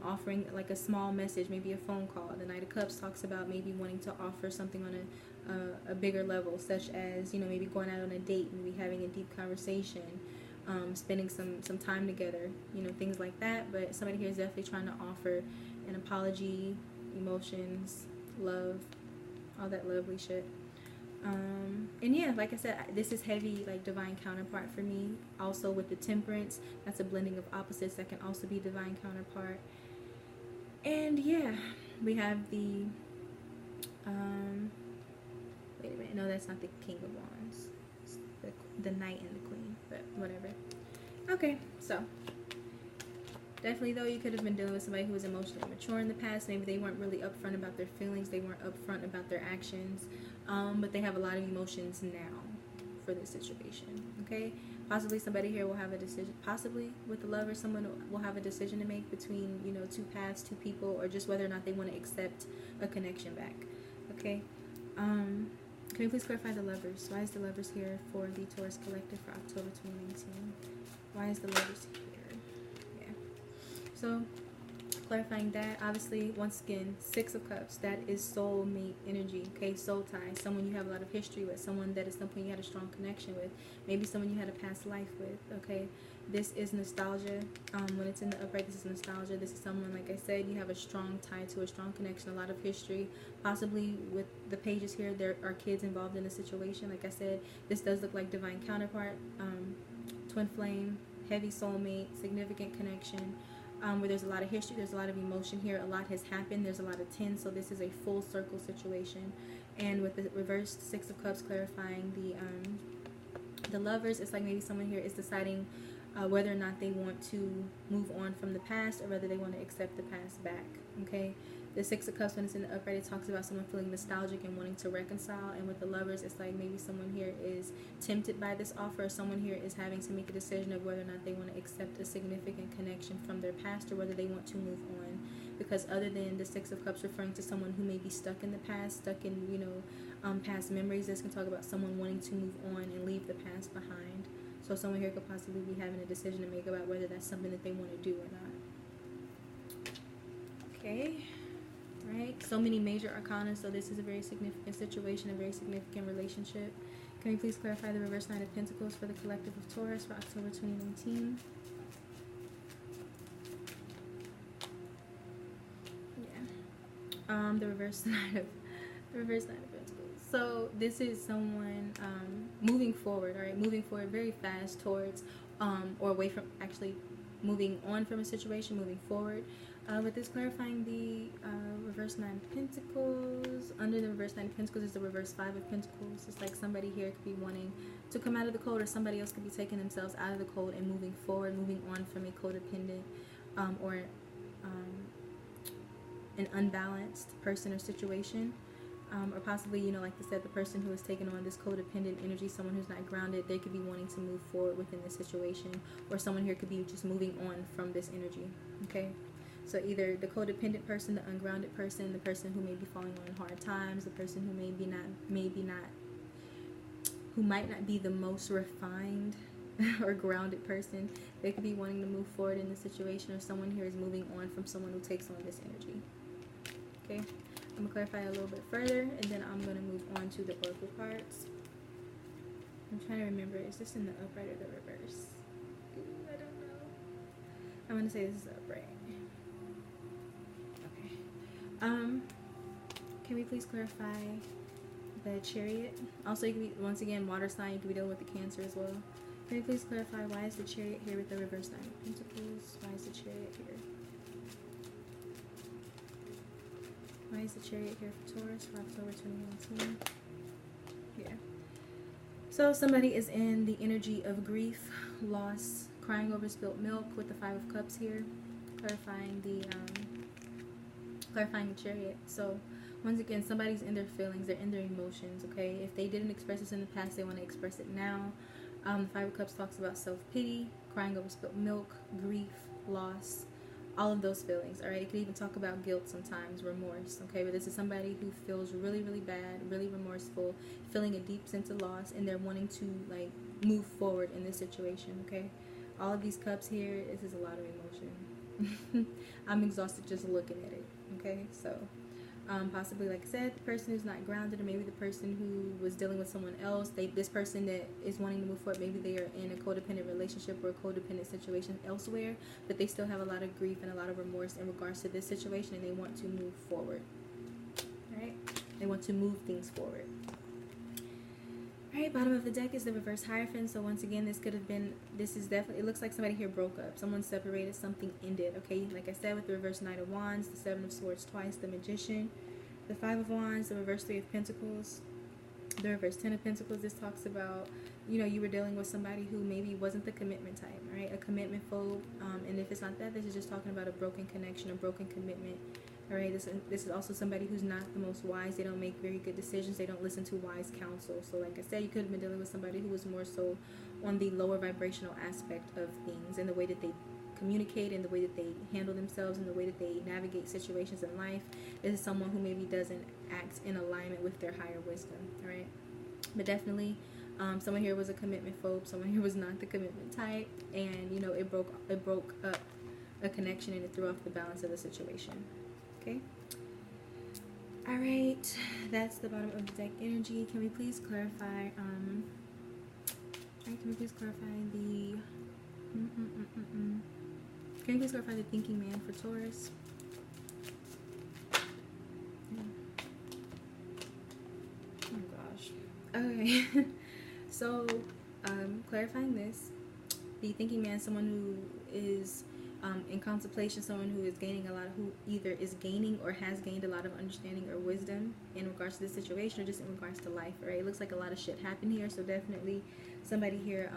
offering like a small message, maybe a phone call. The Knight of Cups talks about maybe wanting to offer something on a bigger level, such as, you know, maybe going out on a date, maybe having a deep conversation, spending some time together, you know, things like that. But somebody here is definitely trying to offer an apology, emotions, love, all that lovely shit. And yeah, like I said, this is heavy like divine counterpart for me. Also with the Temperance, that's a blending of opposites. That can also be divine counterpart. And yeah, we have the wait a minute, no, that's not the King of Wands. It's the Knight and the Queen, but whatever. Okay, so definitely though, you could have been dealing with somebody who was emotionally immature in the past. Maybe they weren't really upfront about their feelings, they weren't upfront about their actions, but they have a lot of emotions now for this situation. Okay, possibly somebody here will have a decision, possibly with the Lover, someone will have a decision to make between, you know, two paths, two people, or just whether or not they want to accept a connection back. Okay, can you please clarify the Lovers? Why is the Lovers here for the Taurus Collective for October 2019? Why is the Lovers here? So, clarifying that, obviously, once again, Six of Cups, that is soulmate energy, okay, soul tie, someone you have a lot of history with, someone that at some point you had a strong connection with, maybe someone you had a past life with, okay. This is nostalgia. When it's in the upright, this is nostalgia. This is someone, like I said, you have a strong tie to, a strong connection, a lot of history. Possibly with the pages here, there are kids involved in the situation. Like I said, this does look like divine counterpart, twin flame, heavy soulmate, significant connection. Where there's a lot of history, there's a lot of emotion here, a lot has happened, there's a lot of 10, so this is a full circle situation. And with the reversed Six of Cups clarifying the Lovers, it's like maybe someone here is deciding whether or not they want to move on from the past, or whether they want to accept the past back. Okay, the Six of Cups, when it's in the upright, it talks about someone feeling nostalgic and wanting to reconcile. And with the Lovers, it's like maybe someone here is tempted by this offer, or someone here is having to make a decision of whether or not they want to accept a significant connection from their past, or whether they want to move on. Because other than the Six of Cups referring to someone who may be stuck in the past, stuck in, you know, past memories, this can talk about someone wanting to move on and leave the past behind. So someone here could possibly be having a decision to make about whether that's something that they want to do or not. Okay. Right, so many major arcana, so this is a very significant situation, a very significant relationship. Can you please clarify the reverse Knight of Pentacles for the collective of Taurus for October 2019? Yeah, the reverse Knight of Pentacles. So this is someone moving forward, all right, moving forward very fast towards or away from, actually moving on from a situation, moving forward. With this clarifying the reverse 9 of Pentacles. Under the reverse 9 of Pentacles is the reverse 5 of Pentacles. It's like somebody here could be wanting to come out of the code, or somebody else could be taking themselves out of the code and moving forward, moving on from a codependent or an unbalanced person or situation. Or possibly, you know, like I said, the person who is taking on this codependent energy, someone who's not grounded, they could be wanting to move forward within this situation, or someone here could be just moving on from this energy, okay? So either the codependent person, the ungrounded person, the person who may be falling on hard times, the person who who might not be the most refined or grounded person, they could be wanting to move forward in the situation, or someone here is moving on from someone who takes on this energy, okay? I'm going to clarify a little bit further, and then I'm going to move on to the oracle cards. I'm trying to remember, is this in the upright or the reverse? Ooh, I don't know. I'm going to say this is the upright. Okay. Can we please clarify the Chariot? Also, you can be, once again, water sign, you could be dealing with the Cancer as well. Can we please clarify why is the Chariot here with the reverse 9 of Pentacles? Why is the Chariot here? Why is the Chariot here for Taurus for October 2019? Yeah. So somebody is in the energy of grief, loss, crying over spilt milk with the 5 of Cups here, clarifying the Chariot. So once again, somebody's in their feelings, they're in their emotions, okay? If they didn't express this in the past, they want to express it now. The 5 of Cups talks about self-pity, crying over spilt milk, grief, loss, all of those feelings, all right? It could even talk about guilt sometimes, remorse, okay? But this is somebody who feels really, really bad, really remorseful, feeling a deep sense of loss, and they're wanting to, like, move forward in this situation, okay? All of these cups here, this is a lot of emotion. I'm exhausted just looking at it, okay? So, possibly, like I said, the person who's not grounded, or maybe the person who was dealing with someone else, this person that is wanting to move forward, maybe they are in a codependent relationship or a codependent situation elsewhere, but they still have a lot of grief and a lot of remorse in regards to this situation, and they want to move forward, right? They want to move things forward. Alright, bottom of the deck is the reverse Hierophant. So once again, this is definitely, it looks like somebody here broke up. Someone separated, something ended, okay? Like I said, with the reverse Knight of Wands, the 7 of Swords twice, the Magician, the 5 of Wands, the reverse 3 of Pentacles, the reverse 10 of Pentacles. This talks about, you know, you were dealing with somebody who maybe wasn't the commitment type, right? A commitment phobe. And if it's not that, this is just talking about a broken connection, a broken commitment. All right, this is also somebody who's not the most wise. They don't make very good decisions. They don't listen to wise counsel. So like I said, you could have been dealing with somebody who was more so on the lower vibrational aspect of things, and the way that they communicate, and the way that they handle themselves, and the way that they navigate situations in life. This is someone who maybe doesn't act in alignment with their higher wisdom, all right? But definitely, someone here was a commitment phobe. Someone here was not the commitment type, and, you know, it broke up a connection, and it threw off the balance of the situation. Okay. All right, that's the bottom of the deck energy. Can we please clarify? Can we please clarify the? Can you please clarify the thinking man for Taurus? Oh gosh. Okay. So, clarifying this, the thinking man, someone who is in contemplation, someone who is gaining who either is gaining or has gained a lot of understanding or wisdom in regards to this situation, or just in regards to life, right? It looks like a lot of shit happened here, so definitely somebody here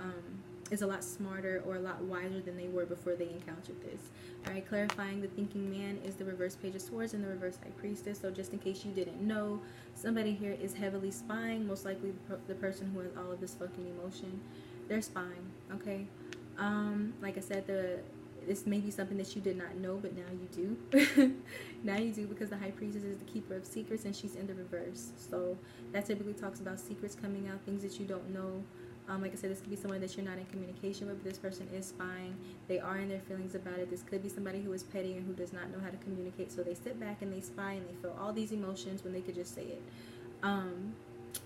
is a lot smarter or a lot wiser than they were before they encountered this. All right, clarifying the thinking man is the reverse Page of Swords and the reverse High Priestess. So just in case you didn't know, somebody here is heavily spying, most likely the person who has all of this fucking emotion. They're spying, okay? Like I said, this may be something that you did not know, but now you do. Now you do, because the High Priestess is the keeper of secrets, and she's in the reverse. So that typically talks about secrets coming out, things that you don't know. Like I said, this could be someone that you're not in communication with, but this person is spying. They are in their feelings about it. This could be somebody who is petty and who does not know how to communicate. So they sit back and they spy, and they feel all these emotions when they could just say it.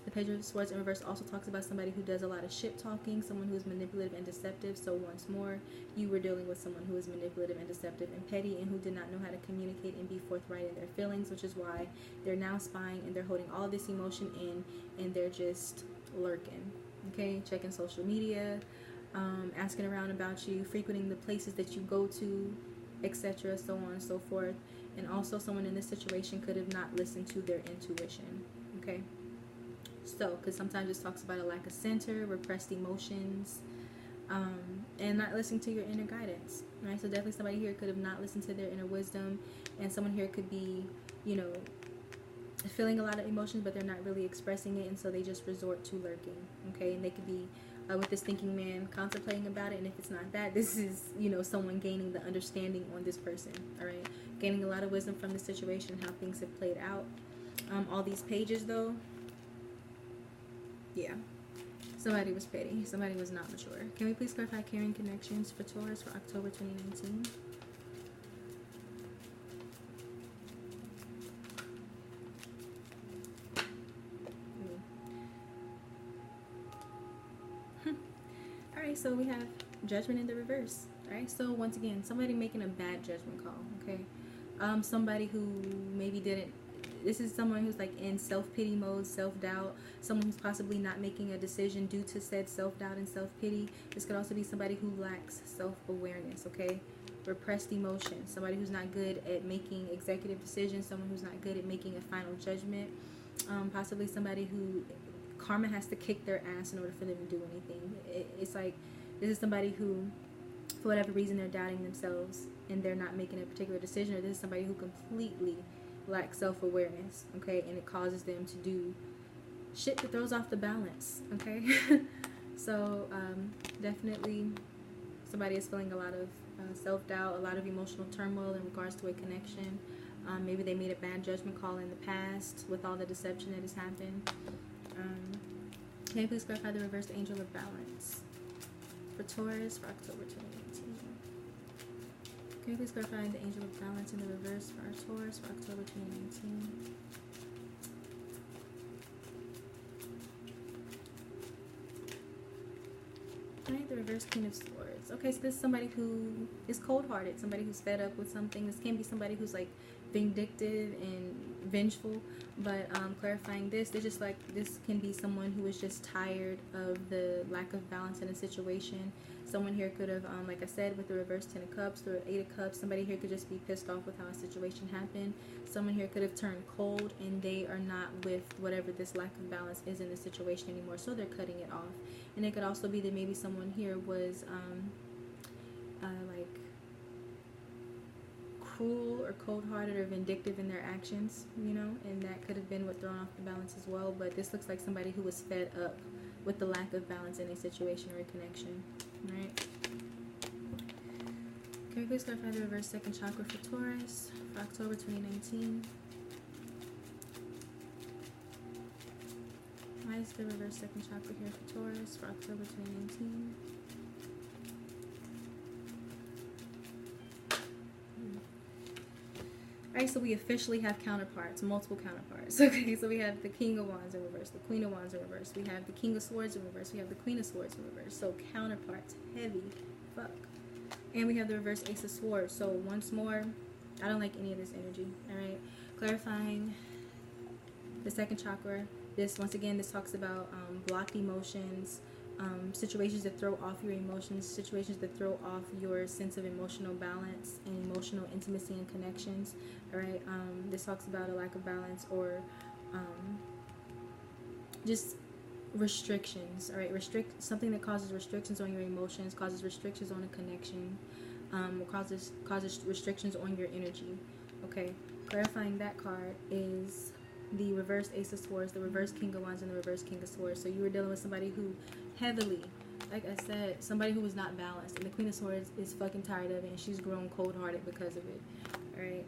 The Page of Swords in reverse also talks about somebody who does a lot of shit talking, someone who is manipulative and deceptive. So once more, you were dealing with someone who is manipulative and deceptive and petty, and who did not know how to communicate and be forthright in their feelings, which is why they're now spying, and they're holding all this emotion in, and they're just lurking, okay? Checking social media, asking around about you, frequenting the places that you go to, etc., so on and so forth. And also someone in this situation could have not listened to their intuition, okay? So, because sometimes this talks about a lack of center, repressed emotions, and not listening to your inner guidance, right? So definitely somebody here could have not listened to their inner wisdom, and someone here could be, you know, feeling a lot of emotions, but they're not really expressing it, and so they just resort to lurking, okay? And they could be with this thinking man contemplating about it, and if it's not that, this is, you know, someone gaining the understanding on this person, all right? Gaining a lot of wisdom from the situation, how things have played out. All these pages, though, yeah, somebody was petty. Somebody was not mature. Can we please clarify carrying connections for Taurus for October 2019? Alright, so we have judgment in the reverse. Alright, so once again, somebody making a bad judgment call, okay? Somebody who maybe didn't. This is someone who's like in self-pity mode, self-doubt, someone who's possibly not making a decision due to said self-doubt and self-pity. This could also be somebody who lacks self-awareness, okay? Repressed emotions, somebody who's not good at making executive decisions, someone who's not good at making a final judgment, possibly somebody who karma has to kick their ass in order for them to do anything. It's like this is somebody who, for whatever reason, they're doubting themselves and they're not making a particular decision, or this is somebody who completely lack self-awareness, okay, and it causes them to do shit that throws off the balance, okay? So definitely somebody is feeling a lot of self-doubt, a lot of emotional turmoil in regards to a connection. Maybe they made a bad judgment call in the past with all the deception that has happened. Can you please clarify the reversed angel of balance for Taurus for October 2019? Can you please clarify the angel of balance in the reverse for our Taurus for October 2019? Alright, the reverse Queen of Swords. Okay, so this is somebody who is cold-hearted, somebody who's fed up with something. This can be somebody who's like vindictive and vengeful, but clarifying this, they're just like, this can be someone who is just tired of the lack of balance in a situation. Someone here could have, like I said, with the reverse 10 of Cups, the 8 of Cups, somebody here could just be pissed off with how a situation happened. Someone here could have turned cold and they are not with whatever this lack of balance is in the situation anymore, so they're cutting it off. And it could also be that maybe someone here was like cruel or cold-hearted or vindictive in their actions, you know, and that could have been what thrown off the balance as well. But this looks like somebody who was fed up with the lack of balance in a situation or a connection, right? Can we please clarify the reverse second chakra for Taurus for October 2019? Why is the reverse second chakra here for Taurus for October 2019? Alright, so we officially have counterparts, multiple counterparts. Okay, so we have the King of Wands in reverse, the Queen of Wands in reverse, we have the King of Swords in reverse, we have the Queen of Swords in reverse. So counterparts, heavy, fuck. And we have the reverse Ace of Swords. So once more, I don't like any of this energy. Alright, clarifying the second chakra. This, once again, this talks about blocked emotions, situations that throw off your emotions, situations that throw off your sense of emotional balance and emotional intimacy and connections. All right, this talks about a lack of balance or just restrictions. All right, something that causes restrictions on your emotions, causes restrictions on a connection, or causes restrictions on your energy. Okay, clarifying that card is the reverse Ace of Swords, the reverse King of Wands, and the reverse King of Swords. So you were dealing with somebody who heavily, like I said, somebody who was not balanced, and the Queen of Swords is fucking tired of it, and she's grown cold-hearted because of it. Alright,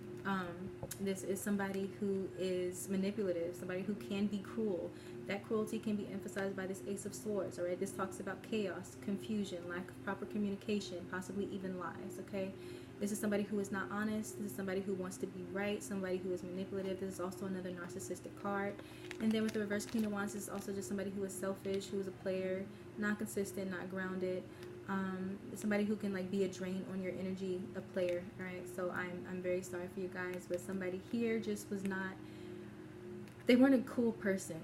this is somebody who is manipulative, somebody who can be cruel. That cruelty can be emphasized by this Ace of Swords. Alright, this talks about chaos, confusion, lack of proper communication, possibly even lies. Okay, this is somebody who is not honest. This is somebody who wants to be right, somebody who is manipulative. This is also another narcissistic card. And then with the reverse Queen of Wands, this is also just somebody who is selfish, who is a player, not consistent, not grounded. Somebody who can like be a drain on your energy, a player. All right, so I'm very sorry for you guys, but somebody here just was not, they weren't a cool person.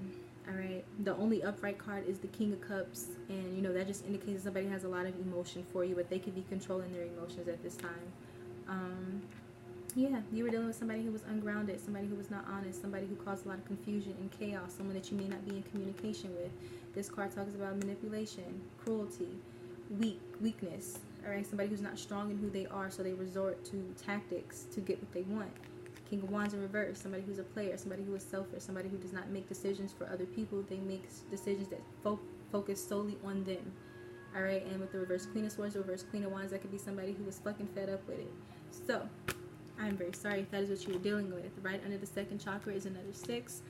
All right, the only upright card is the King of Cups, and you know that just indicates somebody has a lot of emotion for you, but they could be controlling their emotions at this time. Yeah, you were dealing with somebody who was ungrounded, somebody who was not honest, somebody who caused a lot of confusion and chaos, someone that you may not be in communication with. This card talks about manipulation, cruelty, weakness, all right? Somebody who's not strong in who they are, so they resort to tactics to get what they want. King of Wands in reverse, somebody who's a player, somebody who is selfish, somebody who does not make decisions for other people. They make decisions that focus solely on them, all right? And with the reverse Queen of Swords, the reverse Queen of Wands, that could be somebody who was fucking fed up with it. So I'm very sorry if that is what you were dealing with. Right under the second chakra is another 6,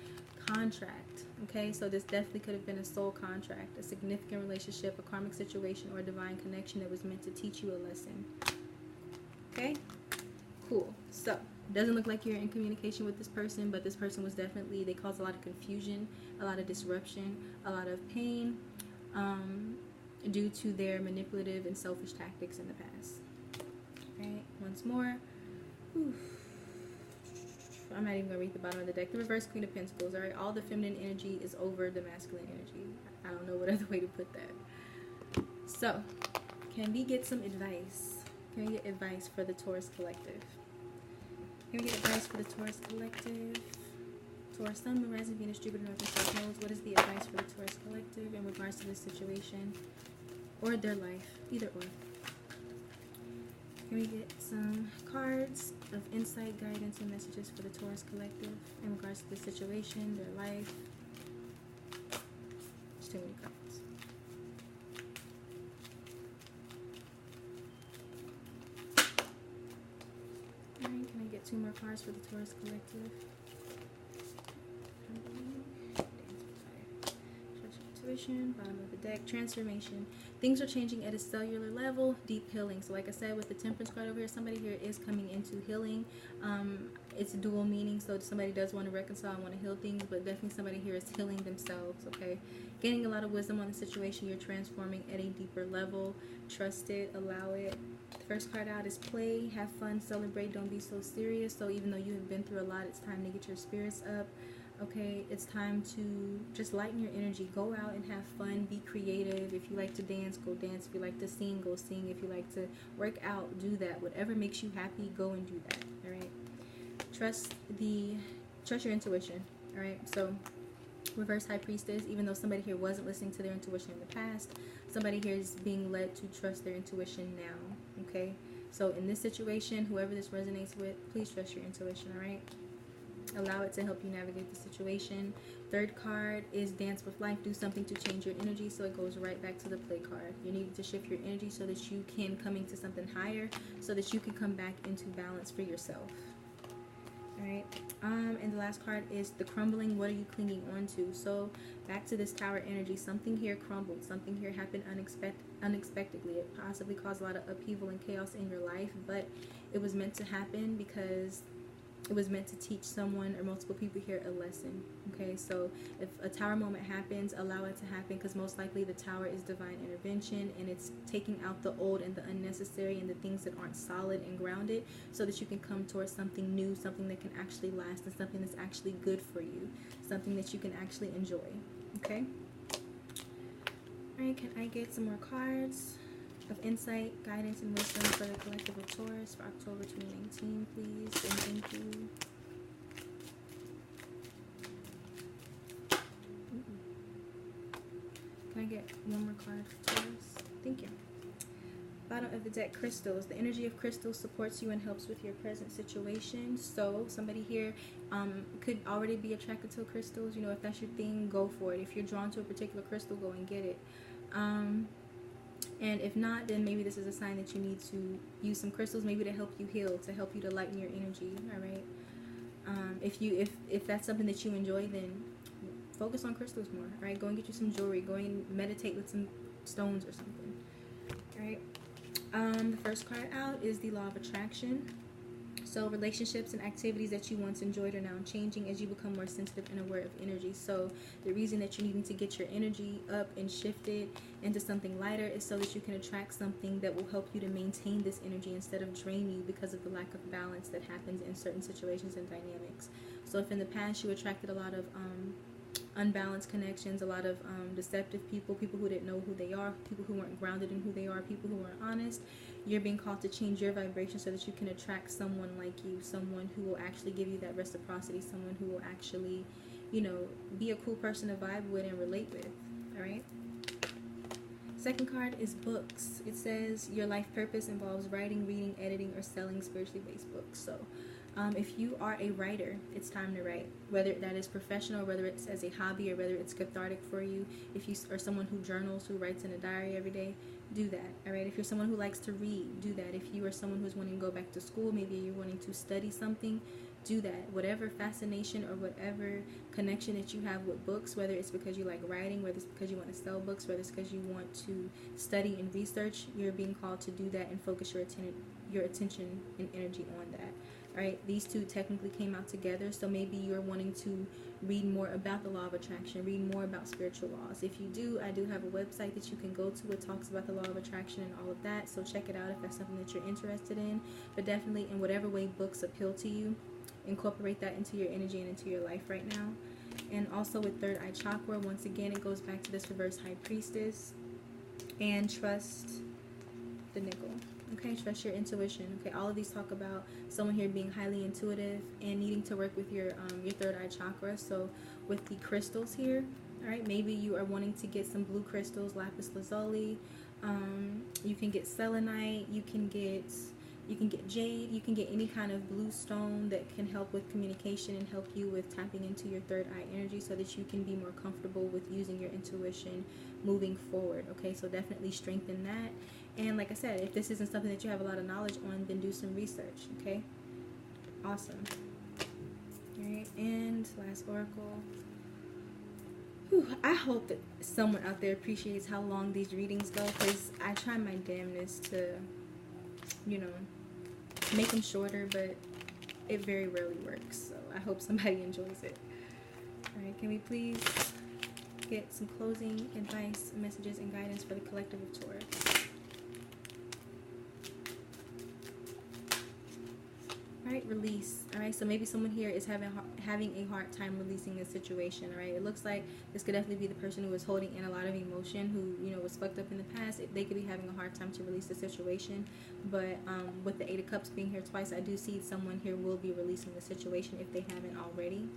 contract. Okay, so this definitely could have been a soul contract, a significant relationship, a karmic situation, or a divine connection that was meant to teach you a lesson. Okay, cool. So doesn't look like you're in communication with this person, but this person was definitely, they caused a lot of confusion, a lot of disruption, a lot of pain, due to their manipulative and selfish tactics in the past. Right, once more. Oof. I'm not even going to read the bottom of the deck. The reverse Queen of Pentacles, alright? All the feminine energy is over the masculine energy. I don't know what other way to put that. So, can we get some advice? Can we get advice for the Taurus collective? Can we get advice for the Taurus collective? Taurus Sun, Moon, Rising, Venus, Jupiter, North and South Nodes. What is the advice for the Taurus collective in regards to this situation? Or their life? Either or. Can we get some cards of insight, guidance, and messages for the Taurus collective in regards to the situation, their life? There's too many cards. Alright, can I get 2 more cards for the Taurus collective? Intuition, bottom of the deck, transformation. Things are changing at a cellular level, deep healing. So like I said, with the Temperance card over here, somebody here is coming into healing. It's a dual meaning, so somebody does want to reconcile and want to heal things, but definitely somebody here is healing themselves, okay? Gaining a lot of wisdom on the situation. You're transforming at a deeper level. Trust it, allow it. The first card out is play, have fun, celebrate, don't be so serious. So even though you have been through a lot, it's time to get your spirits up. Okay, it's time to just lighten your energy. Go out and have fun. Be creative. If you like to dance, go dance. If you like to sing, go sing. If you like to work out, do that. Whatever makes you happy, go and do that. All right. Trust your intuition. All right. So, reverse High Priestess. Even though somebody here wasn't listening to their intuition in the past, somebody here is being led to trust their intuition now. Okay. So in this situation, whoever this resonates with, please trust your intuition. All right. Allow it to help you navigate the situation. Third card is dance with life. Do something to change your energy. So it goes right back to the play card. You need to shift your energy so that you can come into something higher, so that you can come back into balance for yourself. All right. And the last card is the crumbling. What are you clinging on to? So back to this Tower energy. Something here crumbled. Something here happened unexpectedly. It possibly caused a lot of upheaval and chaos in your life, but it was meant to happen because it was meant to teach someone or multiple people here a lesson. Okay, so if a tower moment happens, allow it to happen, because most likely the tower is divine intervention, and it's taking out the old and the unnecessary and the things that aren't solid and grounded, so that you can come towards something new, something that can actually last, and something that's actually good for you, something that you can actually enjoy. Okay. All right, can I get some more cards of insight, guidance, and wisdom for the collective of Taurus for October 2019, please, and thank you. Can I get one more card for Taurus? Thank you. Bottom of the deck, crystals. The energy of crystals supports you and helps with your present situation. So somebody here could already be attracted to crystals. You know, if that's your thing, go for it. If you're drawn to a particular crystal, go and get it. And if not, then maybe this is a sign that you need to use some crystals, maybe to help you heal, to help you to lighten your energy. All right. If that's something that you enjoy, then focus on crystals more. All right. Go and get you some jewelry. Go and meditate with some stones or something. All right. The first card out is the Law of Attraction. So relationships and activities that you once enjoyed are now changing as you become more sensitive and aware of energy. So the reason that you're needing to get your energy up and shifted into something lighter is so that you can attract something that will help you to maintain this energy instead of drain you because of the lack of balance that happens in certain situations and dynamics. So if in the past you attracted a lot of unbalanced connections, a lot of deceptive people, people who didn't know who they are, people who weren't grounded in who they are, people who weren't honest. You're being called to change your vibration so that you can attract someone like you, someone who will actually give you that reciprocity, someone who will actually, you know, be a cool person to vibe with and relate with. All right. Second card is books. It says your life purpose involves writing, reading, editing, or selling spiritually based books. So if you are a writer, it's time to write, whether that is professional, whether it's as a hobby, or whether it's cathartic for you. If you are someone who journals, who writes in a diary every day, do that. All right. If you're someone who likes to read, do that. If you are someone who's wanting to go back to school, maybe you're wanting to study something, do that. Whatever fascination or whatever connection that you have with books, whether it's because you like writing, whether it's because you want to sell books, whether it's because you want to study and research, you're being called to do that and focus your attention and energy on that. All right, these two technically came out together, so maybe you're wanting to read more about the law of attraction, read more about spiritual laws. If you do, I do have a website that you can go to. It talks about the law of attraction and all of that, so check it out if that's something that you're interested in. But definitely, in whatever way books appeal to you, incorporate that into your energy and into your life right now. And also with third eye chakra, once again, it goes back to this reverse high priestess. And trust the nickel. Okay, trust your intuition. Okay, all of these talk about someone here being highly intuitive and needing to work with your third eye chakra. So with the crystals here, all right, maybe you are wanting to get some blue crystals, lapis lazuli. You can get selenite. You can get jade. You can get any kind of blue stone that can help with communication and help you with tapping into your third eye energy so that you can be more comfortable with using your intuition moving forward. Okay, so definitely strengthen that. And like I said, if this isn't something that you have a lot of knowledge on, then do some research. Okay, awesome. All right, and last oracle. Whew, I hope that someone out there appreciates how long these readings go, because I try my damnedest to, you know, make them shorter, but it very rarely works. So I hope somebody enjoys it. All right, can we please get some closing advice, messages, and guidance for the collective of Taurus? All right, release. All right, so maybe someone here is having a hard time releasing a situation. All right, it looks like this could definitely be the person who is holding in a lot of emotion, who, you know, was fucked up in the past. They could be having a hard time to release the situation. But with the 8 of Cups being here twice, I do see someone here will be releasing the situation if they haven't already.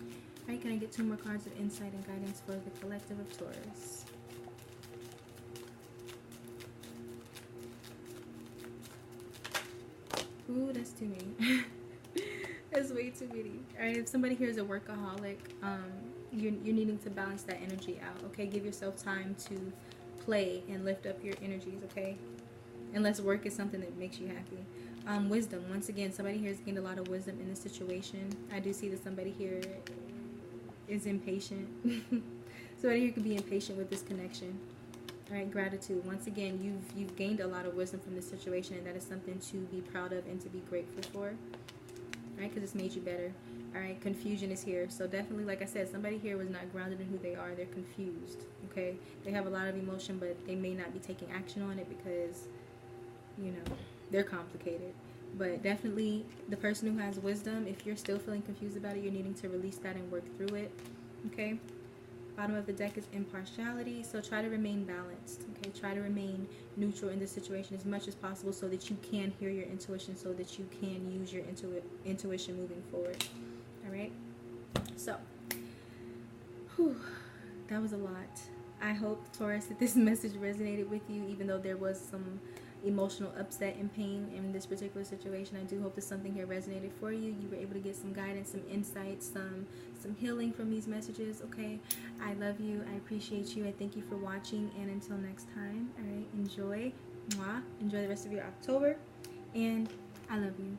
All right, can I get 2 more cards of insight and guidance for the collective of Taurus? Ooh, that's too many. That's way too many. Alright, if somebody here is a workaholic, you're needing to balance that energy out. Okay, give yourself time to play and lift up your energies. Okay, unless work is something that makes you happy. Wisdom. Once again, somebody here has gained a lot of wisdom in this situation. I do see that somebody here is impatient. Somebody here could be impatient with this connection. All right, gratitude. Once again, you've gained a lot of wisdom from this situation, and that is something to be proud of and to be grateful for. All right, because it's made you better. All right, confusion is here. So definitely, like I said, somebody here was not grounded in who they are. They're confused. Okay, they have a lot of emotion, but they may not be taking action on it because, you know, they're complicated. But definitely, the person who has wisdom, if you're still feeling confused about it, you're needing to release that and work through it. Okay. Bottom of the deck is impartiality, so try to remain balanced. Okay, try to remain neutral in this situation as much as possible so that you can hear your intuition, so that you can use your intuition moving forward. All right, so that was a lot. I hope, Taurus, that this message resonated with you, even though there was some emotional upset and pain in this particular situation. I do hope that something here resonated for you. You were able to get some guidance, some insight, some healing from these messages. Okay, I love you. I appreciate you. I thank you for watching, and until next time, all right, enjoy the rest of your October, and I love you.